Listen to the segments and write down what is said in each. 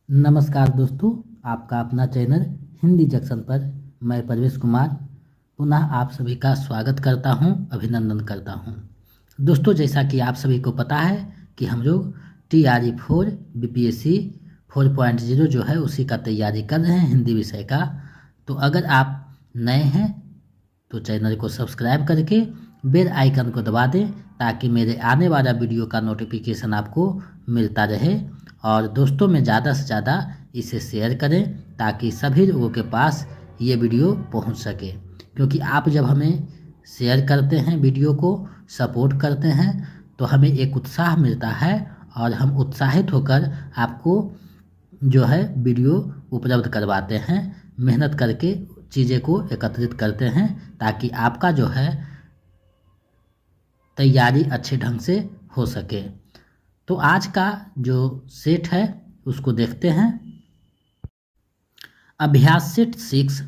नमस्कार दोस्तों, आपका अपना चैनल हिंदी जंक्शन पर मैं परवेश कुमार पुनः आप सभी का स्वागत करता हूं, अभिनंदन करता हूं। दोस्तों, जैसा कि आप सभी को पता है कि हम लोग TRE4 BPSC 4.0 जो है उसी का तैयारी कर रहे हैं हिंदी विषय का। तो अगर आप नए हैं तो चैनल को सब्सक्राइब करके बेल आइकन को दबा दें ताकि मेरे आने वाला वीडियो का नोटिफिकेशन आपको मिलता रहे। और दोस्तों में ज़्यादा से ज़्यादा इसे शेयर करें ताकि सभी लोगों के पास ये वीडियो पहुंच सके, क्योंकि आप जब हमें शेयर करते हैं, वीडियो को सपोर्ट करते हैं, तो हमें एक उत्साह मिलता है और हम उत्साहित होकर आपको जो है वीडियो उपलब्ध करवाते हैं। मेहनत करके चीज़ें को एकत्रित करते हैं ताकि आपका जो है तैयारी अच्छे ढंग से हो सके। तो आज का जो सेट है उसको देखते हैं। अभ्यास सेट 6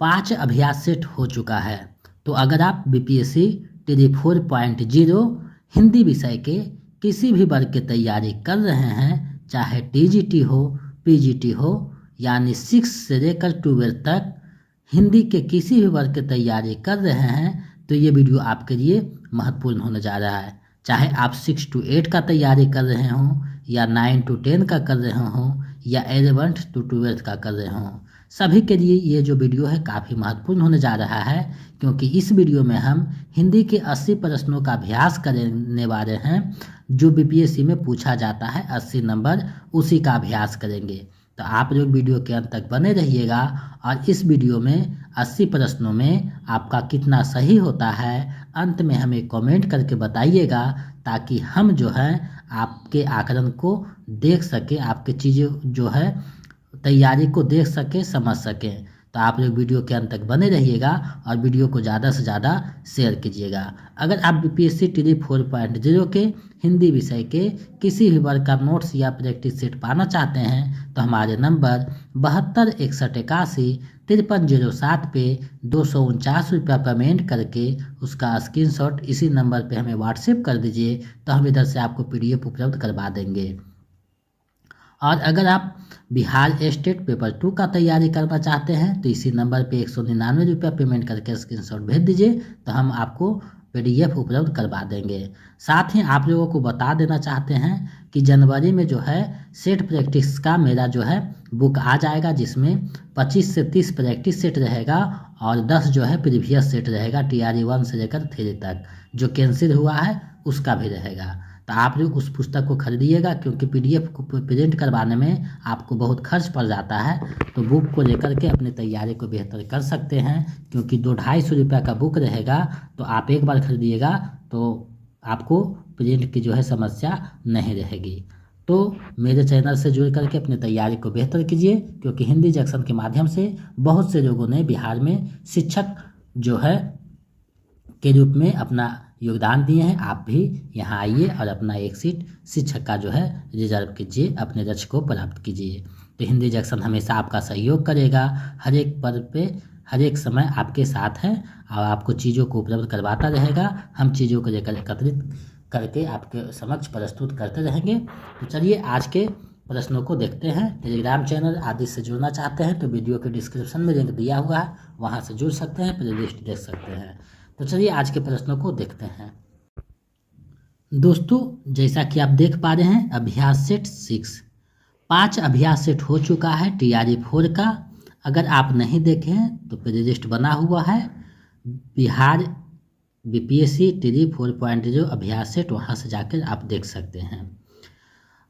5 अभ्यास सेट हो चुका है। तो अगर आप BPSC TRE 4.0 हिंदी विषय के किसी भी वर्ग की तैयारी कर रहे हैं, चाहे TGT हो, PGT हो, यानी 6 से लेकर 12 तक हिंदी के किसी भी वर्ग की तैयारी कर रहे हैं, तो ये वीडियो आपके लिए महत्वपूर्ण होने जा रहा है। चाहे आप 6 to 8 का तैयारी कर रहे हों, या 9 to 10 का कर रहे हों, या 11th to 12th का कर रहे हों, सभी के लिए ये जो वीडियो है काफ़ी महत्वपूर्ण होने जा रहा है, क्योंकि इस वीडियो में हम हिंदी के 80 प्रश्नों का अभ्यास करने वाले हैं। जो BPSC में पूछा जाता है 80 नंबर, उसी का अभ्यास करेंगे। तो आप लोग वीडियो के अंत तक बने रहिएगा और इस वीडियो में 80 प्रश्नों में आपका कितना सही होता है अंत में हमें कमेंट करके बताइएगा, ताकि हम जो है आपके आकलन को देख सके, आपके चीज़ें जो है तैयारी को देख सके, समझ सकें। तो आप लोग वीडियो के अंत तक बने रहिएगा और वीडियो को ज़्यादा से ज़्यादा शेयर कीजिएगा। अगर आप BPSC TRE 4.0 के हिंदी विषय के किसी भी वर्ग का नोट्स या प्रैक्टिस सेट पाना चाहते हैं तो हमारे नंबर 7261815307 पे 249 रुपया पेमेंट करके उसका स्क्रीनशॉट इसी नंबर पे हमें व्हाट्सएप कर दीजिए, तो हम इधर से आपको PDF उपलब्ध करवा देंगे। और अगर आप बिहार स्टेट पेपर 2 का तैयारी करना चाहते हैं तो इसी नंबर पे 199 रुपया पेमेंट करके स्क्रीनशॉट भेज दीजिए, तो हम आपको PDF उपलब्ध करवा देंगे। साथ ही आप लोगों को बता देना चाहते हैं कि जनवरी में जो है सेट प्रैक्टिस का मेरा जो है बुक आ जाएगा, जिसमें 25 से 30 प्रैक्टिस सेट रहेगा और 10 जो है प्रीवियस सेट रहेगा, TRE 1 से लेकर 3 तक। जो कैंसिल हुआ है उसका भी रहेगा। तो आप लोग उस पुस्तक को खरीदिएगा, क्योंकि PDF को प्रिंट करवाने में आपको बहुत खर्च पड़ जाता है। तो बुक को लेकर के अपनी तैयारी को बेहतर कर सकते हैं, क्योंकि 200-250 रुपये का बुक रहेगा। तो आप एक बार खरीदिएगा तो आपको प्रिंट की जो है समस्या नहीं रहेगी। तो मेरे चैनल से जुड़ करके अपनी तैयारी को बेहतर कीजिए, क्योंकि हिंदी जंक्शन के माध्यम से बहुत से लोगों ने बिहार में शिक्षक जो है के रूप में अपना योगदान दिए हैं। आप भी यहाँ आइए और अपना एक सीट शिक्षक का जो है रिजर्व कीजिए, अपने लक्ष्य को प्राप्त कीजिए। तो हिंदी जंक्शन हमेशा आपका सहयोग करेगा, हर एक पर्व पे हर एक समय आपके साथ है और आपको चीज़ों को उपलब्ध करवाता रहेगा। हम चीज़ों को लेकर एकत्रित करके आपके समक्ष प्रस्तुत करते रहेंगे। तो चलिए आज के प्रश्नों को देखते हैं। टेलीग्राम चैनल आदि से जुड़ना चाहते हैं तो वीडियो के डिस्क्रिप्शन में लिंक दिया हुआ है, वहाँ से जुड़ सकते हैं, प्लेलिस्ट देख सकते हैं। तो चलिए आज के प्रश्नों को देखते हैं। दोस्तों, जैसा कि आप देख पा रहे हैं, अभ्यास सेट 6 5 अभ्यास सेट हो चुका है TRE 4 का। अगर आप नहीं देखे हैं तो प्लेलिस्ट बना हुआ है, बिहार BPSC TRE 4.0 अभ्यास सेट, वहाँ से जाकर आप देख सकते हैं।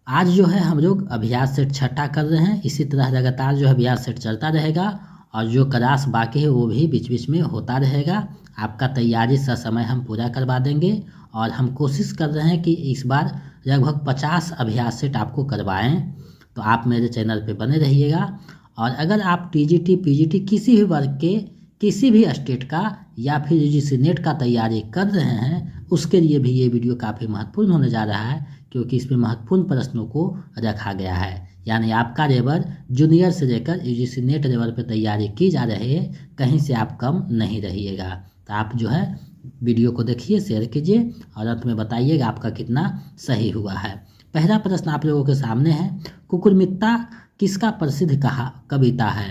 आज जो है हम लोग अभ्यास सेट 6 कर रहे हैं। इसी तरह लगातार जो है अभ्यास सेट चलता रहेगा और जो क्लास बाकी है वो भी बीच बीच में होता रहेगा। आपका तैयारी समय हम पूरा करवा देंगे और हम कोशिश कर रहे हैं कि इस बार लगभग 50 अभ्यास सेट आपको करवाएं। तो आप मेरे चैनल पे बने रहिएगा। और अगर आप TGT PGT किसी भी वर्ग के किसी भी स्टेट का या फिर UGC नेट का तैयारी कर रहे हैं, उसके लिए भी ये वीडियो काफ़ी महत्वपूर्ण होने जा रहा है, क्योंकि इसमें महत्वपूर्ण प्रश्नों को रखा गया है। यानी आपका लेवल जूनियर से लेकर UGC नेट लेवल पर तैयारी की जा रही है, कहीं से आप कम नहीं रहिएगा। तो आप जो है वीडियो को देखिए, शेयर कीजिए और अंत में बताइएगा आपका कितना सही हुआ है। पहला प्रश्न आप लोगों के सामने है, कुकुरमुत्ता किसका प्रसिद्ध कविता है?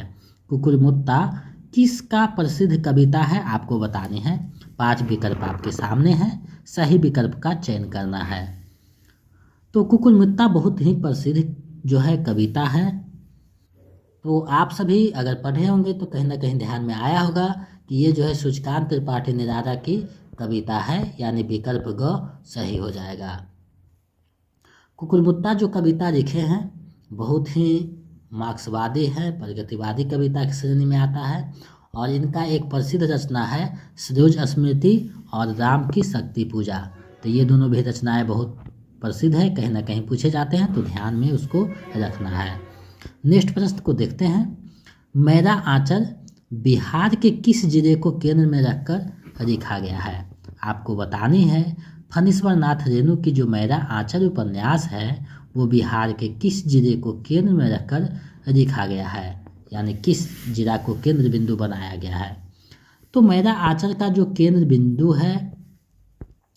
कुकुरमुत्ता किसका प्रसिद्ध कविता है आपको बतानी है। 5 विकल्प आपके सामने हैं, सही विकल्प का चयन करना है। तो कुकुरमुत्ता बहुत ही प्रसिद्ध जो है कविता है। तो आप सभी अगर पढ़े होंगे तो कहीं ना कहीं ध्यान में आया होगा कि ये जो है सूर्यकांत त्रिपाठी निराला की कविता है, यानी विकल्प ग सही हो जाएगा। कुकुरमुत्ता जो कविता लिखे हैं बहुत ही मार्क्सवादी है, प्रगतिवादी कविता की श्रेणी में आता है और इनका एक प्रसिद्ध रचना है सरोज स्मृति और राम की शक्ति पूजा। तो ये दोनों भी रचनाएं बहुत प्रसिद्ध है, कहीं ना कहीं पूछे जाते हैं तो ध्यान में उसको रखना है। नेक्स्ट प्रश्न को देखते हैं। मेरा आंचल बिहार के किस जिले को केंद्र में रखकर लिखा गया है? आपको बतानी है। फणीश्वर नाथ रेणु की जो मेरा आंचल उपन्यास है वो बिहार के किस जिले को केंद्र में रखकर लिखा गया है, यानी किस जिला को केंद्र बिंदु बनाया गया है? तो मेरा आंचल का जो केंद्र बिंदु है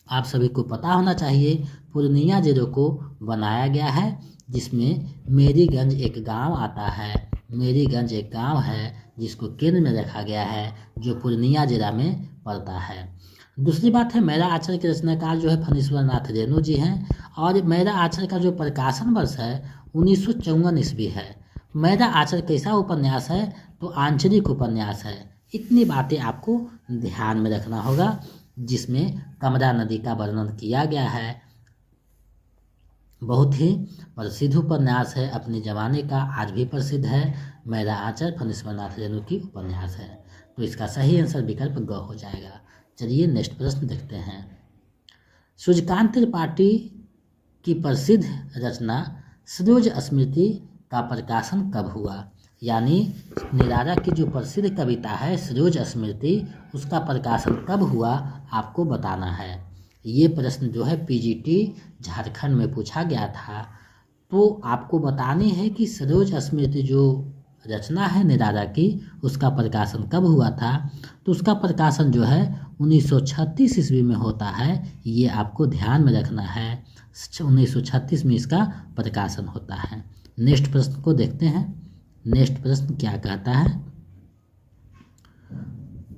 आप सभी को पता होना चाहिए, पूर्णिया जिले को बनाया गया है, जिसमें मेरीगंज एक गांव आता है। मेरीगंज एक गांव है जिसको केंद्र में रखा गया है, जो पूर्णिया जिला में पड़ता है। दूसरी बात है, मेरा आंचल के रचनाकार जो है फणीश्वर नाथ रेणु जी हैं और मेरा आंचल का जो प्रकाशन वर्ष है 1954 ईस्वी है। मेरा आंचल कैसा उपन्यास है? तो आंचलिक उपन्यास है। इतनी बातें आपको ध्यान में रखना होगा, जिसमें कमला नदी का वर्णन किया गया है। बहुत ही प्रसिद्ध उपन्यास है, अपने ज़माने का, आज भी प्रसिद्ध है। मेरा आंचल फणीश्वर नाथ रेणु की उपन्यास है। तो इसका सही आंसर विकल्प ग हो जाएगा। चलिए नेक्स्ट प्रश्न देखते हैं। सूर्यकांत त्रिपाठी की प्रसिद्ध रचना सरोज स्मृति का प्रकाशन कब हुआ? यानी निराला की जो प्रसिद्ध कविता है सरोज स्मृति, उसका प्रकाशन कब हुआ आपको बताना है। ये प्रश्न जो है पीजीटी झारखंड में पूछा गया था। तो आपको बतानी है कि सरोज स्मृति जो रचना है निराला की, उसका प्रकाशन कब हुआ था। तो उसका प्रकाशन जो है 1936 ईस्वी में होता है, ये आपको ध्यान में रखना है। 1936 में इसका प्रकाशन होता है। नेक्स्ट प्रश्न को देखते हैं। नेक्स्ट प्रश्न क्या कहता है?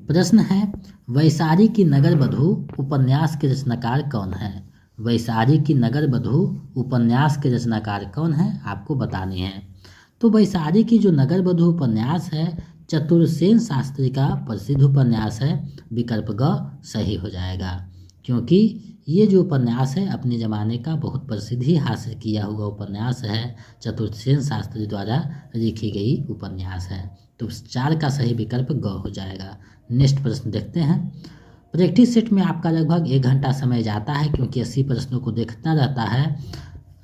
प्रश्न है, वैशाली की नगर वधू उपन्यास के रचनाकार कौन है? वैशाली की नगर वधू उपन्यास के रचनाकार कौन है आपको बतानी है। तो वैशाली की जो नगर वधू उपन्यास है चतुर्सेन शास्त्री का प्रसिद्ध उपन्यास है। विकल्प ग सही हो जाएगा, क्योंकि ये जो उपन्यास है अपने ज़माने का बहुत प्रसिद्धि हासिल किया हुआ उपन्यास है। चतुर्सेन शास्त्री द्वारा लिखी गई उपन्यास है। तो 4 का सही विकल्प ग हो जाएगा। नेक्स्ट प्रश्न देखते हैं। प्रैक्टिस सेट में आपका लगभग 1 घंटा समय जाता है, क्योंकि 80 प्रश्नों को देखना रहता है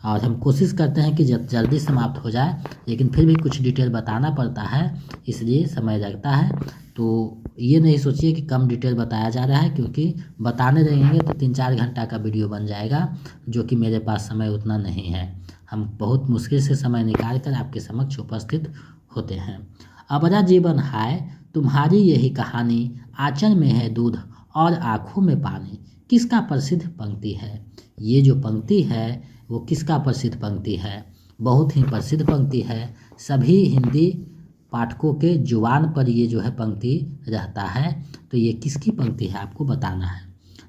और हम कोशिश करते हैं कि जल्दी समाप्त हो जाए, लेकिन फिर भी कुछ डिटेल बताना पड़ता है, इसलिए समय लगता है। तो ये नहीं सोचिए कि कम डिटेल बताया जा रहा है, क्योंकि बताने रहेंगे तो 3-4 घंटा का वीडियो बन जाएगा, जो कि मेरे पास समय उतना नहीं है। हम बहुत मुश्किल से समय निकाल कर आपके समक्ष उपस्थित होते हैं। अबरा जीवन हाय तुम्हारी यही कहानी, आंचल में है दूध और आँखों में पानी, किसका प्रसिद्ध पंक्ति है? ये जो पंक्ति है वो किसका प्रसिद्ध पंक्ति है? बहुत ही प्रसिद्ध पंक्ति है। सभी हिंदी पाठकों के जुबान पर ये जो है पंक्ति रहता है। तो ये किसकी पंक्ति है आपको बताना है।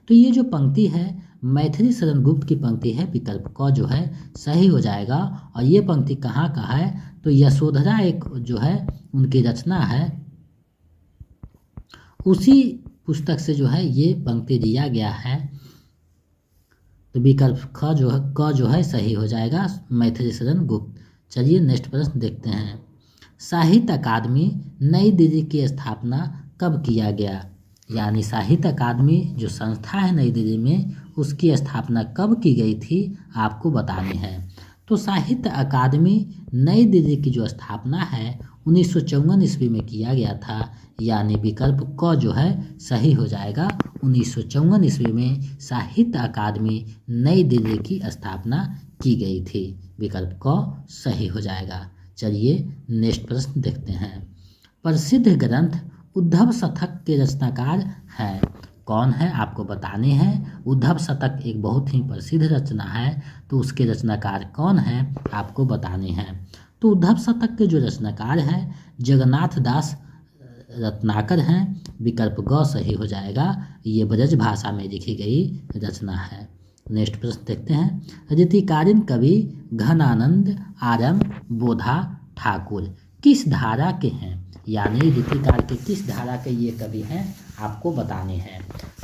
तो ये जो पंक्ति है मैथिली शरण गुप्त की पंक्ति है। विकल्प क जो है सही हो जाएगा। और ये पंक्ति कहाँ का है? तो यशोधरा एक जो है उनकी रचना है, उसी पुस्तक से जो है ये पंक्ति दिया गया है। तो विकल्प क जो है सही हो जाएगा, मैथिली शरण गुप्त। चलिए नेक्स्ट प्रश्न देखते हैं। साहित्य अकादमी नई दिल्ली की स्थापना कब किया गया? यानी साहित्य अकादमी जो संस्था है नई दिल्ली में, उसकी स्थापना कब की गई थी आपको बतानी है। तो साहित्य अकादमी नई दिल्ली की जो स्थापना है 1954 ईस्वी में किया गया था, यानी विकल्प क जो है सही हो जाएगा। 1954 ईस्वी में साहित्य अकादमी नई दिल्ली की स्थापना की गई थी। विकल्प क सही हो जाएगा। चलिए नेक्स्ट प्रश्न देखते हैं। प्रसिद्ध ग्रंथ उद्धव शतक के रचनाकार हैं कौन है आपको बताने हैं। उद्धव शतक एक बहुत ही प्रसिद्ध रचना है, तो उसके रचनाकार कौन है आपको बताने हैं। तो उद्धव शतक के जो रचनाकार हैं जगन्नाथ दास रत्नाकर हैं। विकल्प ग सही हो जाएगा। ये ब्रज भाषा में लिखी गई रचना है। नेक्स्ट प्रश्न देखते हैं। रीतिकालीन कवि घनानंद आरम बोधा ठाकुर किस धारा के हैं, यानी रीतिकाल के किस धारा के ये कवि हैं आपको बताने हैं।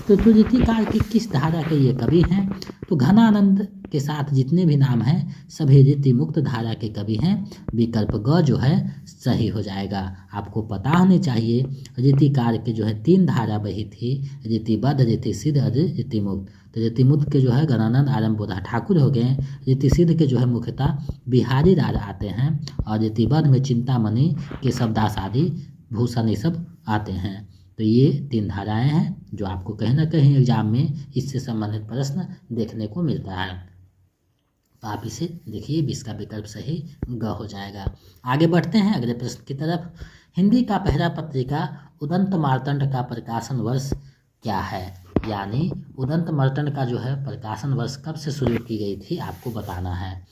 तो रीतिकाल के किस धारा के ये कवि हैं, तो घनानंद के साथ जितने भी नाम हैं सभी रीति मुक्त धारा के कवि हैं। विकल्प ग जो है सही हो जाएगा। आपको पता होनी चाहिए रीतिकाल के जो है 3 धारा बही थी, रीतिबद्ध, रीतिसिद्ध और रीतिमुक्त। तो रीतिमुक्त के जो है घनानंद आरम बोधा ठाकुर हो गए। रीतिसिद्ध के जो है मुख्यतः बिहारी राज आते हैं और रीतिबद्ध में चिंतामणि केशवदास आदि भूषण ये सब आते हैं। तो ये 3 धाराएं हैं जो आपको कहीं ना कहीं एग्जाम में इससे संबंधित प्रश्न देखने को मिलता है। तो आप इसे देखिए, 20 का विकल्प सही ग हो जाएगा। आगे बढ़ते हैं अगले प्रश्न की तरफ। हिंदी का पहला पत्रिका उदंत मार्तंड का प्रकाशन वर्ष क्या है, यानी उदंत मार्तंड का जो है प्रकाशन वर्ष कब से शुरू की गई थी आपको बताना है।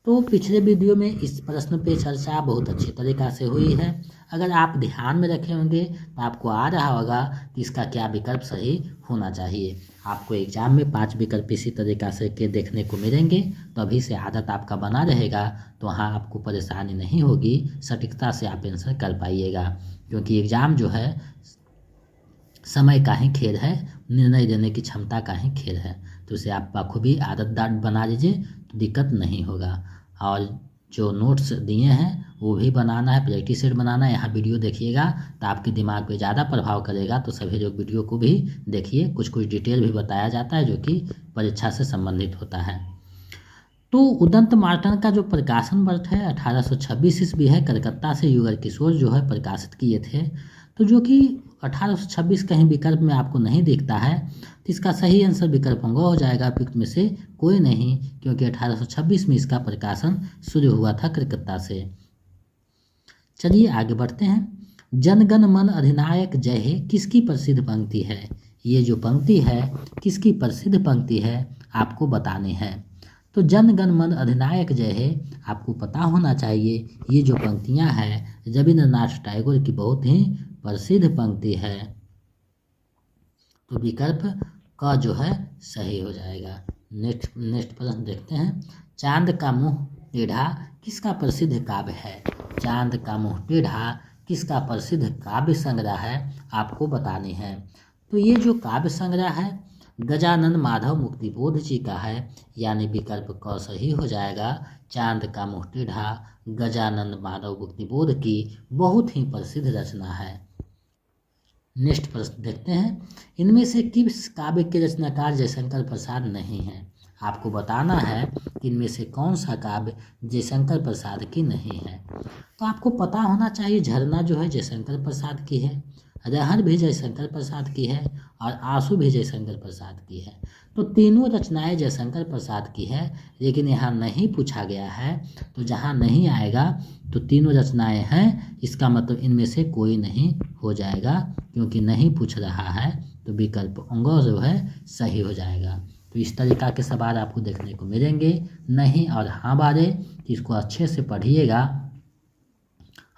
तो पिछले वीडियो में इस प्रश्न पे चर्चा बहुत अच्छी तरीक़ा से हुई है। अगर आप ध्यान में रखे होंगे तो आपको आ रहा होगा कि इसका क्या विकल्प सही होना चाहिए। आपको एग्जाम में 5 विकल्प इसी तरीक़ा से के देखने को मिलेंगे, तो अभी से आदत आपका बना रहेगा तो वहाँ आपको परेशानी नहीं होगी, सटीकता से आप आंसर कर पाइएगा। क्योंकि एग्ज़ाम जो है समय का ही खेल है, निर्णय देने की क्षमता का ही खेल है। तो उसे आप बखूबी आदत बना लीजिए तो दिक्कत नहीं होगा। और जो नोट्स दिए हैं वो भी बनाना है, प्रैक्टिस सेट बनाना है। यहाँ वीडियो देखिएगा तो आपके दिमाग पे ज़्यादा प्रभाव करेगा। तो सभी लोग वीडियो को भी देखिए, कुछ कुछ डिटेल भी बताया जाता है जो कि परीक्षा से संबंधित होता है। तो उदंत मार्तंड का जो प्रकाशन वर्ष है 1826 ईस्वी है। कलकत्ता से युगल किशोर जो है प्रकाशित किए थे। तो जो कि 1826 कहीं विकल्प में आपको नहीं दिखता है, तो इसका सही आंसर विकल्प ग हो जाएगा। विकल्प में से कोई नहीं, क्योंकि 1826 में इसका प्रकाशन शुरू हुआ था कलकत्ता से। चलिए आगे बढ़ते हैं। जनगण मन अधिनायक जय हे किसकी प्रसिद्ध पंक्ति है। ये जो पंक्ति है किसकी प्रसिद्ध पंक्ति है आपको बतानी है। तो जनगण मन अधिनायक जय हे आपको पता होना चाहिए। ये जो पंक्तियां हैं रविंद्रनाथ टैगोर की बहुत ही प्रसिद्ध पंक्ति है। तो विकल्प का जो है सही हो जाएगा। नेक्स्ट प्रश्न देखते हैं। चांद का मुंह टेढ़ा किसका प्रसिद्ध काव्य है। चांद का मुंह टेढ़ा किसका प्रसिद्ध काव्य संग्रह है आपको बतानी है। तो ये जो काव्य संग्रह है गजानन माधव मुक्तिबोध जी का है, यानी विकल्प क सही हो जाएगा। चांद का मुंह टेढ़ा गजानन माधव मुक्तिबोध की बहुत ही प्रसिद्ध रचना है। नेक्स्ट प्रश्न देखते हैं। इनमें से किस काव्य के रचनाकार जयशंकर प्रसाद नहीं हैं। आपको बताना है कि इनमें से कौन सा काव्य जयशंकर प्रसाद की नहीं है। तो आपको पता होना चाहिए झरना जो है जयशंकर प्रसाद की है, रहर भी जयशंकर प्रसाद की है और आंसू भी जयशंकर प्रसाद की है। तो तीनों रचनाएं जयशंकर प्रसाद की है, लेकिन यहाँ नहीं पूछा गया है। तो जहाँ नहीं आएगा तो तीनों रचनाएं हैं, इसका मतलब इनमें से कोई नहीं हो जाएगा, क्योंकि नहीं पूछ रहा है। तो विकल्प अंग जो है सही हो जाएगा। तो इस तरीक़ा के सवाल आपको देखने को मिलेंगे, नहीं और हाँ वाले। इसको अच्छे से पढ़िएगा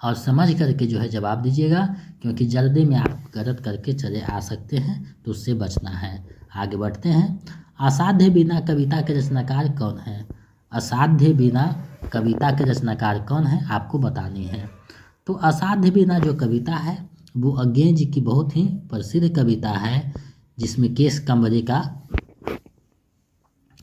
और समझ करके जो है जवाब दीजिएगा, क्योंकि जल्दी में आप गलत करके चले आ सकते हैं, तो उससे बचना है। आगे बढ़ते हैं। असाध्य बीना कविता के रचनाकार कौन है। असाध्य बीना कविता के रचनाकार कौन है आपको बतानी है। तो असाध्य बीना जो कविता है वो अज्ञे जी की बहुत ही प्रसिद्ध कविता है, जिसमें केश कम्बरी का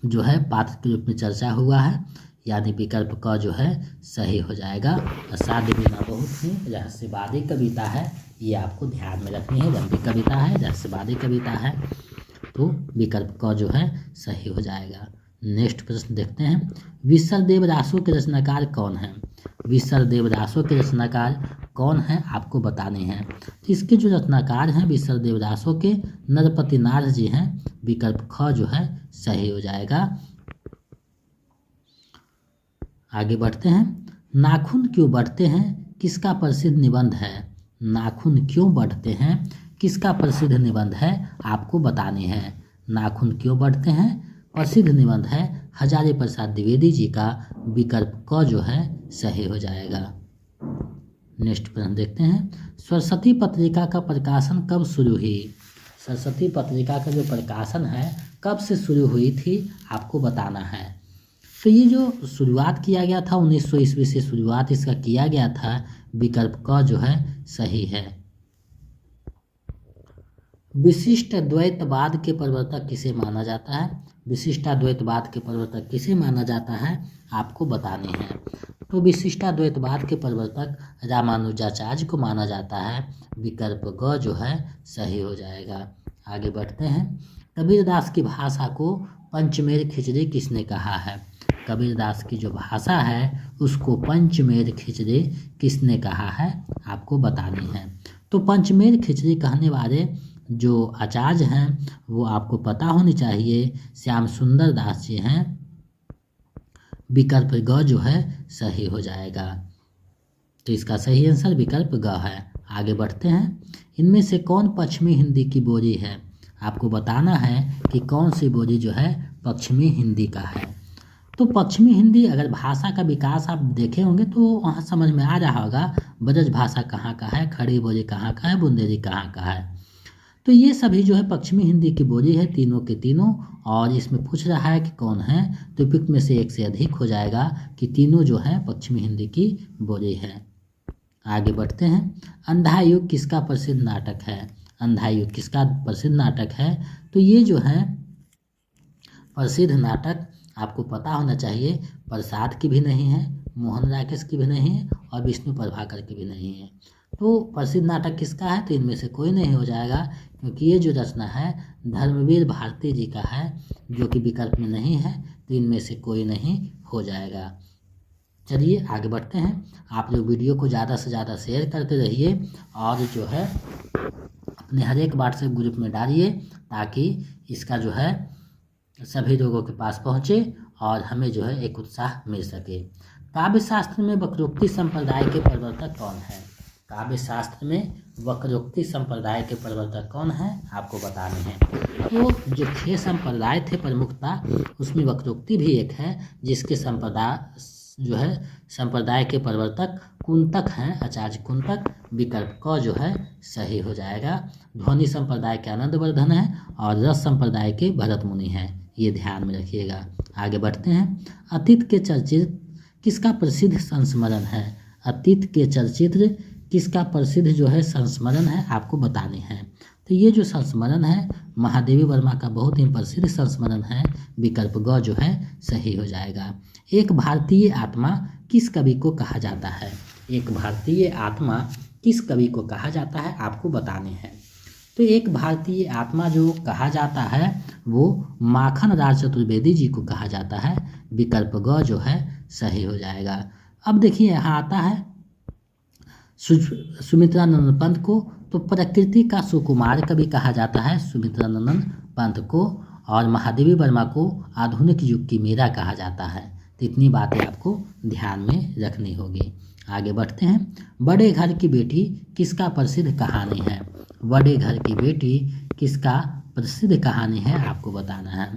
जो है पात्र के रूप में चर्चा हुआ है, यानी विकल्प क जो है सही हो जाएगा। असाध्य बीना बहुत ही रहस्यवादी कविता है, ये आपको ध्यान में रखनी है। लंबी कविता है, रहस्यवादी कविता है, तो विकल्प क जो है सही हो जाएगा। नेक्स्ट प्रश्न देखते हैं। विसरदेव रासो के रचनाकार कौन है। विसरदेव रासो के रचनाकार कौन है आपको बताने हैं। तो इसके जो रचनाकार हैं विसरदेव रासो के नरपति नाथ जी हैं। विकल्प ख जो है सही हो जाएगा। आगे बढ़ते हैं। नाखून क्यों बढ़ते हैं किसका प्रसिद्ध निबंध है। नाखून क्यों बढ़ते हैं किसका प्रसिद्ध निबंध है आपको बताने हैं। नाखून क्यों बढ़ते हैं प्रसिद्ध निबंध है हजारी प्रसाद द्विवेदी जी का विकल्प क जो है सही हो जाएगा। नेक्स्ट प्रश्न देखते हैं, सरस्वती पत्रिका का प्रकाशन कब शुरू हुई? सरस्वती पत्रिका का जो प्रकाशन है कब से शुरू हुई थी आपको बताना है। तो ये जो शुरुआत किया गया था 1900 ईस्वी से शुरुआत इसका किया गया था। विकल्प क जो है सही है। विशिष्ट द्वैतवाद के प्रवर्तक किसे माना जाता है? विशिष्टाद्वैतवाद के प्रवर्तक किसे माना जाता है आपको बताने हैं। तो विशिष्टाद्वैतवाद के प्रवर्तक रामानुजाचार्य को माना जाता है। विकल्प ग जो है सही हो जाएगा। आगे बढ़ते हैं, कबीरदास की भाषा को पंचमेर खिचड़ी किसने कहा है? कबीरदास की जो भाषा है उसको पंचमेर खिचड़ी किसने कहा है आपको बतानी है। तो पंचमेर खिचड़ी कहने वाले जो आचार्य हैं वो आपको पता होनी चाहिए, श्याम सुंदर दास जी हैं। विकल्प ग जो है सही हो जाएगा। तो इसका सही आंसर विकल्प ग है। आगे बढ़ते हैं, इनमें से कौन पश्चिमी हिंदी की बोली है? आपको बताना है कि कौन सी बोली जो है पश्चिमी हिंदी का है। तो पश्चिमी हिंदी अगर भाषा का विकास आप देखे होंगे तो वहाँ समझ में आ रहा होगा ब्रज भाषा कहाँ का है, खड़ी बोली कहाँ का है, बुंदेली कहाँ का है। तो ये सभी जो है पश्चिमी हिंदी की बोली है, तीनों के तीनों। और इसमें पूछ रहा है कि कौन है, तो उपयुक्त में से एक से अधिक हो जाएगा कि तीनों जो है पश्चिमी हिंदी की बोली है। आगे बढ़ते हैं, अंधा युग किसका प्रसिद्ध नाटक है? अंधा युग किसका प्रसिद्ध नाटक है? तो ये जो है प्रसिद्ध नाटक आपको पता होना चाहिए, प्रसाद की भी नहीं है, मोहन राकेश की भी नहीं है और विष्णु प्रभाकर की भी नहीं है। तो प्रसिद्ध नाटक किसका है? तो इनमें से कोई नहीं हो जाएगा, क्योंकि ये जो रचना है धर्मवीर भारती जी का है, जो कि विकल्प में नहीं है। तो इनमें से कोई नहीं हो जाएगा। चलिए आगे बढ़ते हैं। आप लोग वीडियो को ज़्यादा से ज़्यादा शेयर करते रहिए और जो है अपने हर एक व्हाट्सएप ग्रुप में डालिए, ताकि इसका जो है सभी लोगों के पास पहुँचे और हमें जो है एक उत्साह मिल सके। काव्य शास्त्र में वक्रोक्ति संप्रदाय के प्रवर्तक कौन है? काव्य शास्त्र में वक्रोक्ति संप्रदाय के प्रवर्तक कौन है आपको बताने हैं। तो जो 6 संप्रदाय थे प्रमुखता, उसमें वक्रोक्ति भी एक है, जिसके संप्रदाय के प्रवर्तक कुंतक हैं, आचार्य कुंतक। विकल्प क जो है सही हो जाएगा। ध्वनि संप्रदाय के आनंदवर्धन है और रस संप्रदाय के भरत मुनि हैं, ये ध्यान में रखिएगा। आगे बढ़ते हैं, अतीत के चलचित्र किसका प्रसिद्ध संस्मरण है? अतीत के चलचित्र किसका प्रसिद्ध जो है संस्मरण है आपको बताने हैं। तो ये जो संस्मरण है महादेवी वर्मा का बहुत ही प्रसिद्ध संस्मरण है। विकल्प ग जो है सही हो जाएगा। एक भारतीय आत्मा किस कवि को कहा जाता है? एक भारतीय आत्मा किस कवि को कहा जाता है आपको बताने हैं। तो एक भारतीय आत्मा जो कहा जाता है वो माखन राज चतुर्वेदी जी को कहा जाता है। विकल्प ग जो है सही हो जाएगा। अब देखिए यहाँ आता है सुमित्रानंद पंत को, तो प्रकृति का सुकुमार कवि कहा जाता है सुमित्रानंद पंत को, और महादेवी वर्मा को आधुनिक युग की मीरा कहा जाता है। तो इतनी बातें आपको ध्यान में रखनी होगी। आगे बढ़ते हैं, बड़े घर की बेटी किसका प्रसिद्ध कहानी है? बड़े घर की बेटी किसका प्रसिद्ध कहानी है आपको बताना है।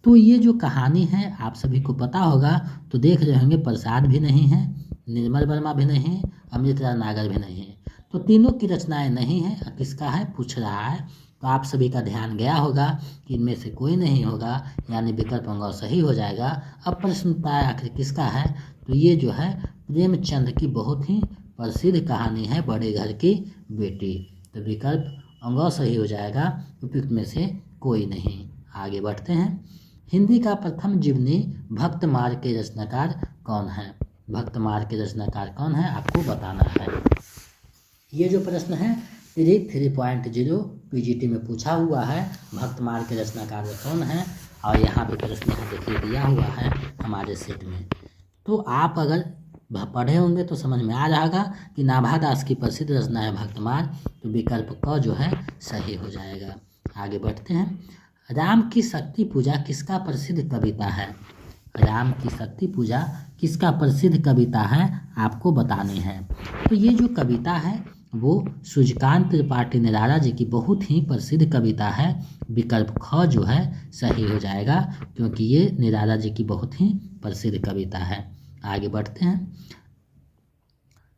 तो ये जो कहानी है आप सभी को पता होगा, तो देख रहे होंगे प्रसाद भी नहीं है, निर्मल वर्मा भी नहीं है, अमृतलाल नागर भी नहीं है। तो तीनों की रचनाएं नहीं है, किसका है पूछ रहा है। तो आप सभी का ध्यान गया होगा कि इनमें से कोई नहीं होगा, यानी विकल्प अंग सही हो जाएगा। अब प्रश्न उठता है आखिर किसका है? तो ये जो है प्रेमचंद की बहुत ही प्रसिद्ध कहानी है बड़े घर की बेटी। तो विकल्प अंग सही हो जाएगा, उपयुक्त में से कोई नहीं। आगे बढ़ते हैं, हिंदी का प्रथम जीवनी भक्तमार के रचनाकार कौन है? भक्तमार के रचनाकार कौन है आपको बताना है। ये जो प्रश्न है 3.0 पीजीटी में पूछा हुआ है, भक्तमार के रचनाकार कौन है, और यहाँ पे प्रश्न यहाँ देखिए दिया हुआ है हमारे सेट में। तो आप अगर पढ़े होंगे तो समझ में आ जाएगा कि नाभादास की प्रसिद्ध रचना है भक्तमार। तो विकल्प क जो है सही हो जाएगा। आगे बढ़ते हैं, राम की शक्ति पूजा किसका प्रसिद्ध कविता है? राम की शक्ति पूजा किसका प्रसिद्ध कविता है आपको बताने हैं। तो ये जो कविता है वो सूर्यकांत त्रिपाठी निराला जी की बहुत ही प्रसिद्ध कविता है। विकल्प ख जो है सही हो जाएगा, क्योंकि ये निराला जी की बहुत ही प्रसिद्ध कविता है। आगे बढ़ते हैं।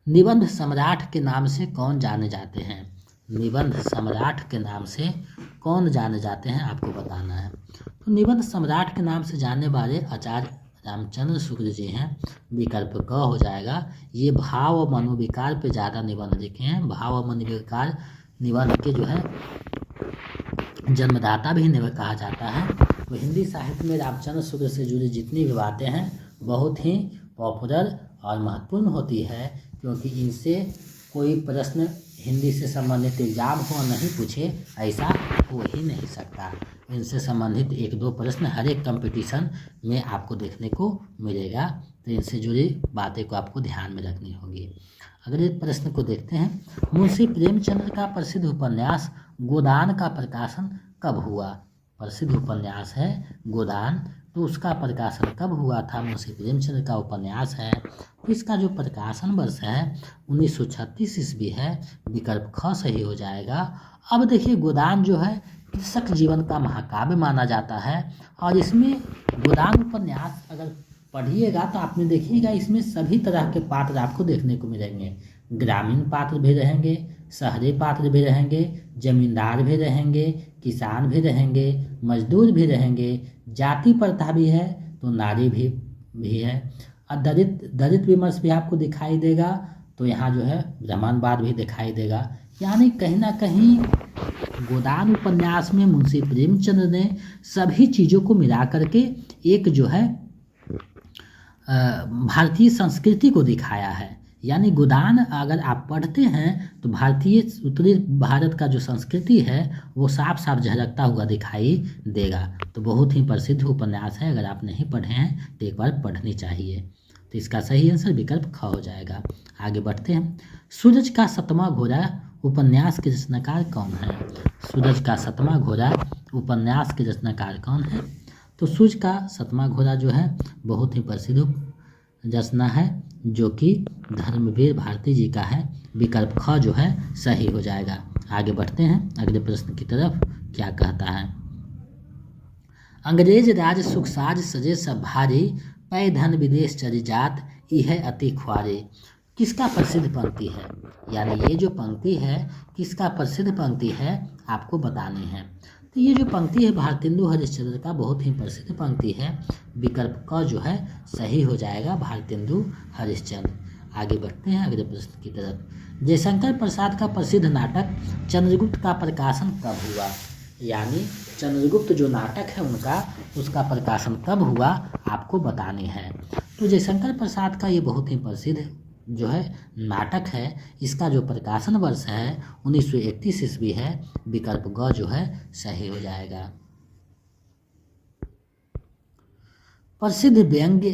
निबंध सम्राट के नाम से कौन जाने जाते हैं? निबंध सम्राट के नाम से कौन जाने जाते हैं, आपको बताना है। तो निबंध सम्राट के नाम से जानने वाले आचार्य रामचंद्र शुक्ल जी हैं। विकल्प क हो जाएगा। ये भाव और मनोविकार पे ज़्यादा निबंध लिखे हैं। भाव और मनोविकार निबंध के जो है जन्मदाता भी इन्हें कहा जाता है। तो हिंदी साहित्य में रामचंद्र शुक्ल से जुड़ी जितनी भी बातें हैं बहुत ही पॉपुलर और महत्वपूर्ण होती है, क्योंकि इनसे कोई प्रश्न हिंदी से संबंधित एग्जाम हो नहीं पूछे, ऐसा हो ही नहीं सकता। इनसे संबंधित एक दो प्रश्न हर एक कंपटीशन में आपको देखने को मिलेगा, तो इनसे जुड़ी बातें को आपको ध्यान में रखनी होगी। अगले प्रश्न को देखते हैं। मुंशी प्रेमचंद का प्रसिद्ध उपन्यास गोदान का प्रकाशन कब हुआ? प्रसिद्ध उपन्यास है गोदान, तो उसका प्रकाशन कब हुआ था? मुंशी प्रेमचंद का उपन्यास है, तो इसका जो प्रकाशन वर्ष है 1936 ईस्वी है। विकल्प ख सही हो जाएगा। अब देखिए, गोदान जो है कृषक जीवन का महाकाव्य माना जाता है, और इसमें गोदान उपन्यास अगर पढ़िएगा तो आपने देखिएगा इसमें सभी तरह के पात्र आपको देखने को मिलेंगे। ग्रामीण पात्र भी रहेंगे, शहरी पात्र भी रहेंगे, जमींदार भी रहेंगे, किसान भी रहेंगे, मजदूर भी रहेंगे, जाति प्रथा भी है, तो नारी भी है, और दलित विमर्श भी आपको दिखाई देगा। तो यहाँ जो है ब्राह्मणवाद भी दिखाई देगा। यानी कहीं ना कहीं गोदान उपन्यास में मुंशी प्रेमचंद ने सभी चीज़ों को मिला करके एक जो है भारतीय संस्कृति को दिखाया है। यानी गोदान अगर आप पढ़ते हैं तो भारतीय उत्तरी भारत का जो संस्कृति है वो साफ साफ झलकता हुआ दिखाई देगा। तो बहुत ही प्रसिद्ध उपन्यास है, अगर आप नहीं पढ़े हैं तो एक बार पढ़नी चाहिए। तो इसका सही आंसर विकल्प ख हो जाएगा। आगे बढ़ते हैं। सूरज का सतवां घोड़ा उपन्यास के रचनाकार कौन है? सूरज का सतवां घोड़ा उपन्यास के रचनाकार कौन है? तो सूरज का सतवां घोड़ा जो है बहुत ही प्रसिद्ध रचना है, जो कि धर्मवीर भारती जी का है। विकल्प ख जो है सही हो जाएगा। आगे बढ़ते हैं अगले प्रश्न की तरफ। क्या कहता है? अंग्रेज राज सुख साज सजे सब भारी, पै धन विदेश चली जात, यह अति ख्वारी। किसका प्रसिद्ध पंक्ति है? यानी ये जो पंक्ति है किसका प्रसिद्ध पंक्ति है, आपको बतानी है। तो ये जो पंक्ति है भारतेंदु हरिश्चंद्र का बहुत ही प्रसिद्ध पंक्ति है। विकल्प क जो है सही हो जाएगा, भारतेंदु हरिश्चंद्र। आगे बढ़ते हैं अगले प्रश्न की तरफ। जयशंकर प्रसाद का प्रसिद्ध नाटक चंद्रगुप्त का प्रकाशन कब हुआ? यानी चंद्रगुप्त जो नाटक है उनका, उसका प्रकाशन कब हुआ, आपको बताने हैं। तो जयशंकर प्रसाद का ये बहुत ही प्रसिद्ध जो है नाटक है, इसका जो प्रकाशन वर्ष है 1931 ईस्वी है। विकल्प ग जो है सही हो जाएगा। प्रसिद्ध व्यंग्य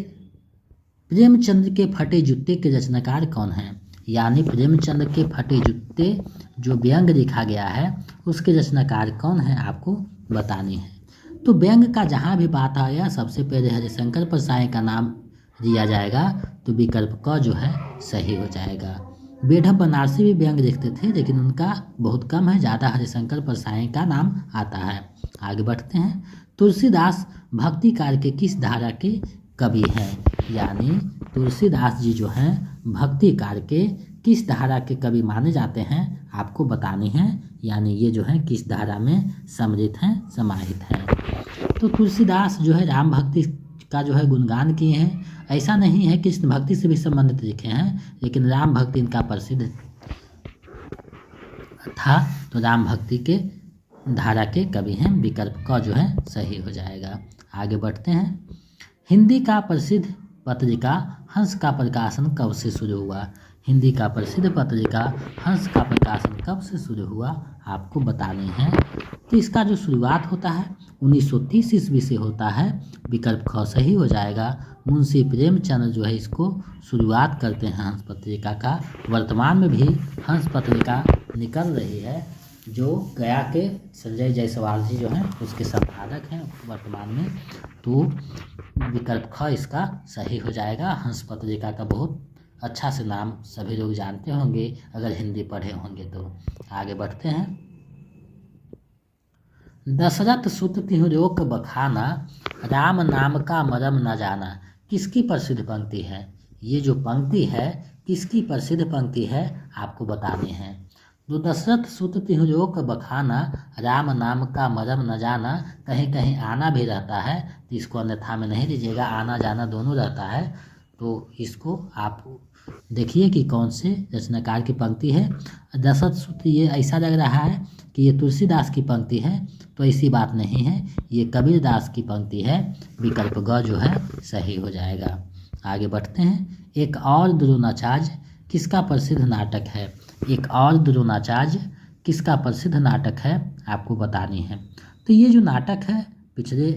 प्रेमचंद के फटे जूते के रचनाकार कौन है? यानी प्रेमचंद के फटे जूते जो व्यंग्य लिखा गया है उसके रचनाकार कौन है, आपको बतानी है। तो व्यंग्य का जहाँ भी बात आया सबसे पहले हरिशंकर प्रसाद का नाम दिया जाएगा। तो विकल्प क जो है सही हो जाएगा। बेढप बनारसी भी व्यंग्य लिखते थे, लेकिन उनका बहुत कम है, ज़्यादा हरिशंकर प्रसाद का नाम आता है। आगे बढ़ते हैं। तुलसीदास भक्ति कार्य के किस धारा के कवि हैं? यानी तुलसीदास जी जो हैं भक्ति कार्य के किस धारा के कवि माने जाते हैं, आपको बताने हैं। यानी ये जो है किस धारा में सम्मिलित हैं, समाहित हैं। तो तुलसीदास जो है राम भक्ति का जो है गुणगान किए हैं। ऐसा नहीं है कि कृष्ण भक्ति से भी संबंधित लिखे हैं, लेकिन राम भक्ति इनका प्रसिद्ध था, तो राम भक्ति के धारा के कवि हैं। विकल्प क जो है सही हो जाएगा। आगे बढ़ते हैं। हिंदी का प्रसिद्ध पत्रिका हंस का प्रकाशन कब से शुरू हुआ? हिंदी का प्रसिद्ध पत्रिका हंस का प्रकाशन कब से शुरू हुआ, आपको बताने हैं। तो इसका जो शुरुआत होता है 1930 ईस्वी से होता है। विकल्प ख सही हो जाएगा। मुंशी प्रेमचंद जो है इसको शुरुआत करते हैं हंस पत्रिका का। वर्तमान में भी हंस पत्रिका निकल रही है, जो गया के संजय जायसवाल जी जो हैं उसके संपादक हैं वर्तमान में। तो विकल्प ख इसका सही हो जाएगा। हंस पत्रिका का बहुत अच्छा से नाम सभी लोग जानते होंगे अगर हिंदी पढ़े होंगे तो। आगे बढ़ते हैं। दशरथ सुत तिहुलोक बखाना, राम नाम का मरम न जाना। किसकी प्रसिद्ध पंक्ति है? ये जो पंक्ति है किसकी प्रसिद्ध पंक्ति है आपको बतानी है। तो दशरथ सुत तिहुलोक बखाना, राम नाम का मरम न जाना। कहीं कहीं आना भी रहता है तो इसको अन्यथा में नहीं लीजिएगा, आना जाना दोनों रहता है। तो इसको आप देखिए कि कौन से रचनाकार की पंक्ति है। दशरथ सुत, ये ऐसा लग रहा है कि ये तुलसीदास की पंक्ति है, तो ऐसी बात नहीं है, ये कबीरदास की पंक्ति है। विकल्प ग जो है सही हो जाएगा। आगे बढ़ते हैं। एक और द्रोणाचार्य किसका प्रसिद्ध नाटक है? एक और द्रोणाचार्य किसका प्रसिद्ध नाटक है आपको बतानी है। तो ये जो नाटक है पिछले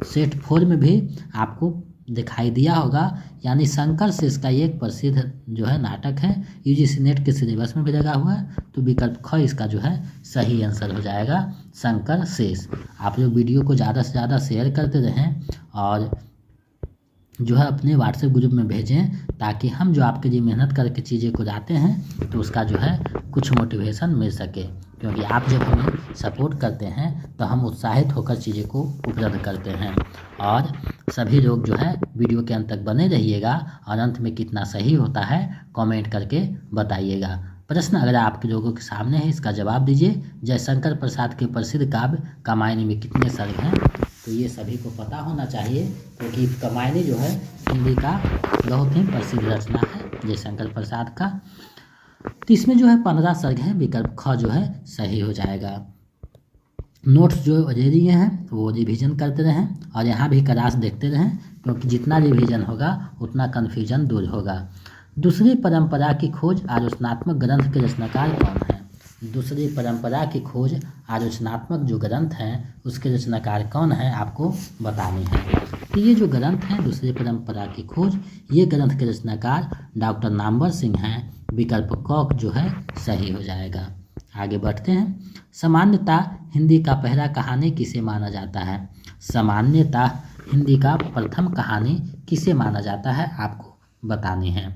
सेट 4 में भी आपको दिखाई दिया होगा, यानी शंकर शेष का एक प्रसिद्ध जो है नाटक है, यूजीसी नेट के सिलेबस में भी लगा हुआ है। तो विकल्प ख इसका जो है सही आंसर हो जाएगा, शंकर शेष। आप लोग वीडियो को ज़्यादा से ज़्यादा शेयर करते रहें और जो है अपने व्हाट्सएप ग्रुप में भेजें, ताकि हम जो आपके लिए मेहनत करके चीज़ें को लाते हैं तो उसका जो है कुछ मोटिवेशन मिल सके। क्योंकि आप जब हमें सपोर्ट करते हैं तो हम उत्साहित होकर चीज़ें को उपलब्ध करते हैं। और सभी लोग जो है वीडियो के अंत तक बने रहिएगा और अंत में कितना सही होता है कमेंट करके बताइएगा। प्रश्न अगर आपके लोगों के सामने है इसका जवाब दीजिए। जयशंकर प्रसाद के प्रसिद्ध काव्य कामायनी में कितने सर्ग हैं? तो ये सभी को पता होना चाहिए, क्योंकि कामायनी जो है हिंदी का बहुत ही प्रसिद्ध रचना है जयशंकर प्रसाद का। तो इसमें जो है 15 सर्ग हैं, विकल्प ख जो है सही हो जाएगा। नोट्स जो दे दिए हैं वो रिवीजन करते रहें और यहाँ भी क्लास देखते रहें, क्योंकि जितना रिवीजन होगा उतना कन्फ्यूजन दूर होगा। दूसरी परंपरा की खोज आलोचनात्मक ग्रंथ के रचनाकार कौन है? दूसरी परंपरा की खोज आलोचनात्मक जो ग्रंथ हैं उसके रचनाकार कौन है आपको बतानी है। तो ये जो ग्रंथ हैं दूसरी परंपरा की खोज, ये ग्रंथ के रचनाकार डॉक्टर नामवर सिंह हैं। विकल्प क जो है सही हो जाएगा। आगे बढ़ते हैं। सामान्यतः हिंदी का पहला कहानी किसे माना जाता है? सामान्यतः हिंदी का प्रथम कहानी किसे माना जाता है आपको बतानी है।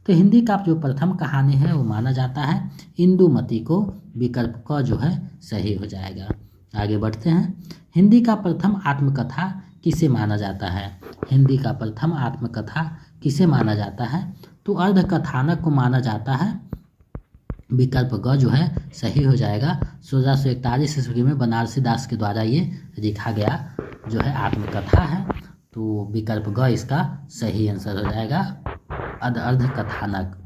तो हिंदी का जो प्रथम कहानी है वो माना जाता है इंदुमती को। विकल्प क जो है सही हो जाएगा। आगे बढ़ते हैं। हिंदी का प्रथम आत्मकथा किसे माना जाता है? हिंदी का प्रथम आत्मकथा किसे माना जाता है? तो अर्ध कथानक को माना जाता है। विकल्प ग जो है सही हो जाएगा। 1641 ईस्वी में बनारसी दास के द्वारा ये लिखा गया जो है आत्मकथा है। तो विकल्प ग इसका सही आंसर हो जाएगा, अर्ध कथानक।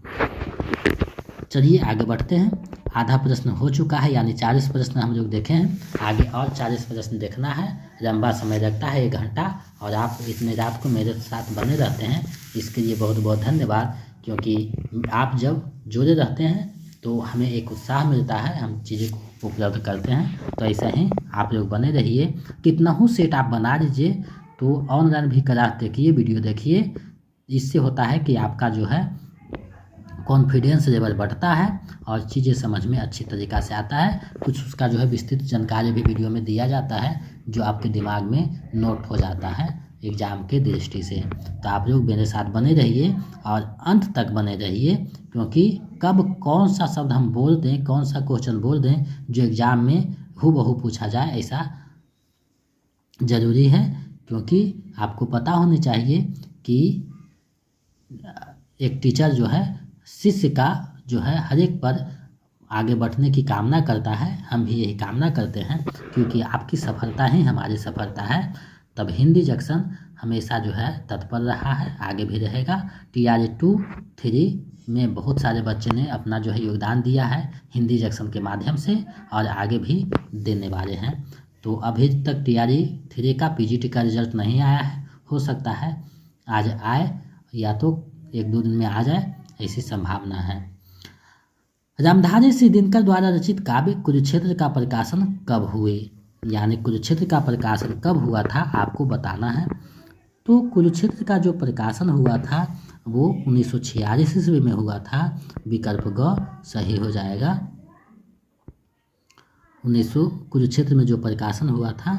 चलिए आगे बढ़ते हैं। आधा प्रश्न हो चुका है, यानी 40 प्रश्न हम लोग देखे हैं। आगे और 40 प्रश्न देखना है। लंबा समय लगता है 1 घंटा, और आप इतने रात को मेरे साथ बने रहते हैं, इसके लिए बहुत बहुत धन्यवाद। क्योंकि आप जब जुड़े रहते हैं तो हमें एक उत्साह मिलता है, हम चीज़ें को उपलब्ध करते हैं। तो ऐसा ही आप लोग बने रहिए। कितना ही सेट आप बना लीजिए, तो ऑनलाइन भी क्लास देखिए, वीडियो देखिए। इससे होता है कि आपका जो है कॉन्फिडेंस लेवल बढ़ता है और चीज़ें समझ में अच्छी तरीक़ा से आता है। कुछ उसका जो है विस्तृत जानकारी भी वीडियो में दिया जाता है, जो आपके दिमाग में नोट हो जाता है एग्ज़ाम के दृष्टि से। तो आप लोग मेरे साथ बने रहिए और अंत तक बने रहिए, क्योंकि कब कौन सा शब्द हम बोल दें, कौन सा क्वेश्चन बोल दें जो एग्ज़ाम में हूबहू पूछा जाए, ऐसा ज़रूरी है। क्योंकि आपको पता होनी चाहिए कि एक टीचर जो है शिष्य का जो है हर एक पर आगे बढ़ने की कामना करता है। हम भी यही कामना करते हैं, क्योंकि आपकी सफलता ही हमारी सफलता है। तब हिंदी जंक्शन हमेशा जो है तत्पर रहा है, आगे भी रहेगा। TRE 2, 3 में बहुत सारे बच्चे ने अपना जो है योगदान दिया है हिंदी जंक्शन के माध्यम से, और आगे भी देने वाले हैं। तो अभी तक TRE 3 का PGT का रिजल्ट नहीं आया है, हो सकता है आज आए या तो 1-2 दिन में आ जाए, ऐसी संभावना है। रामधारी सिंह दिनकर द्वारा रचित काव्य कुरुक्षेत्र का प्रकाशन कब हुए? यानी कुरुक्षेत्र का प्रकाशन कब हुआ था आपको बताना है। तो कुरुक्षेत्र का जो प्रकाशन हुआ था वो 1946 ईस्वी में हुआ था। विकल्प ग सही हो जाएगा। कुरुक्षेत्र में जो प्रकाशन हुआ था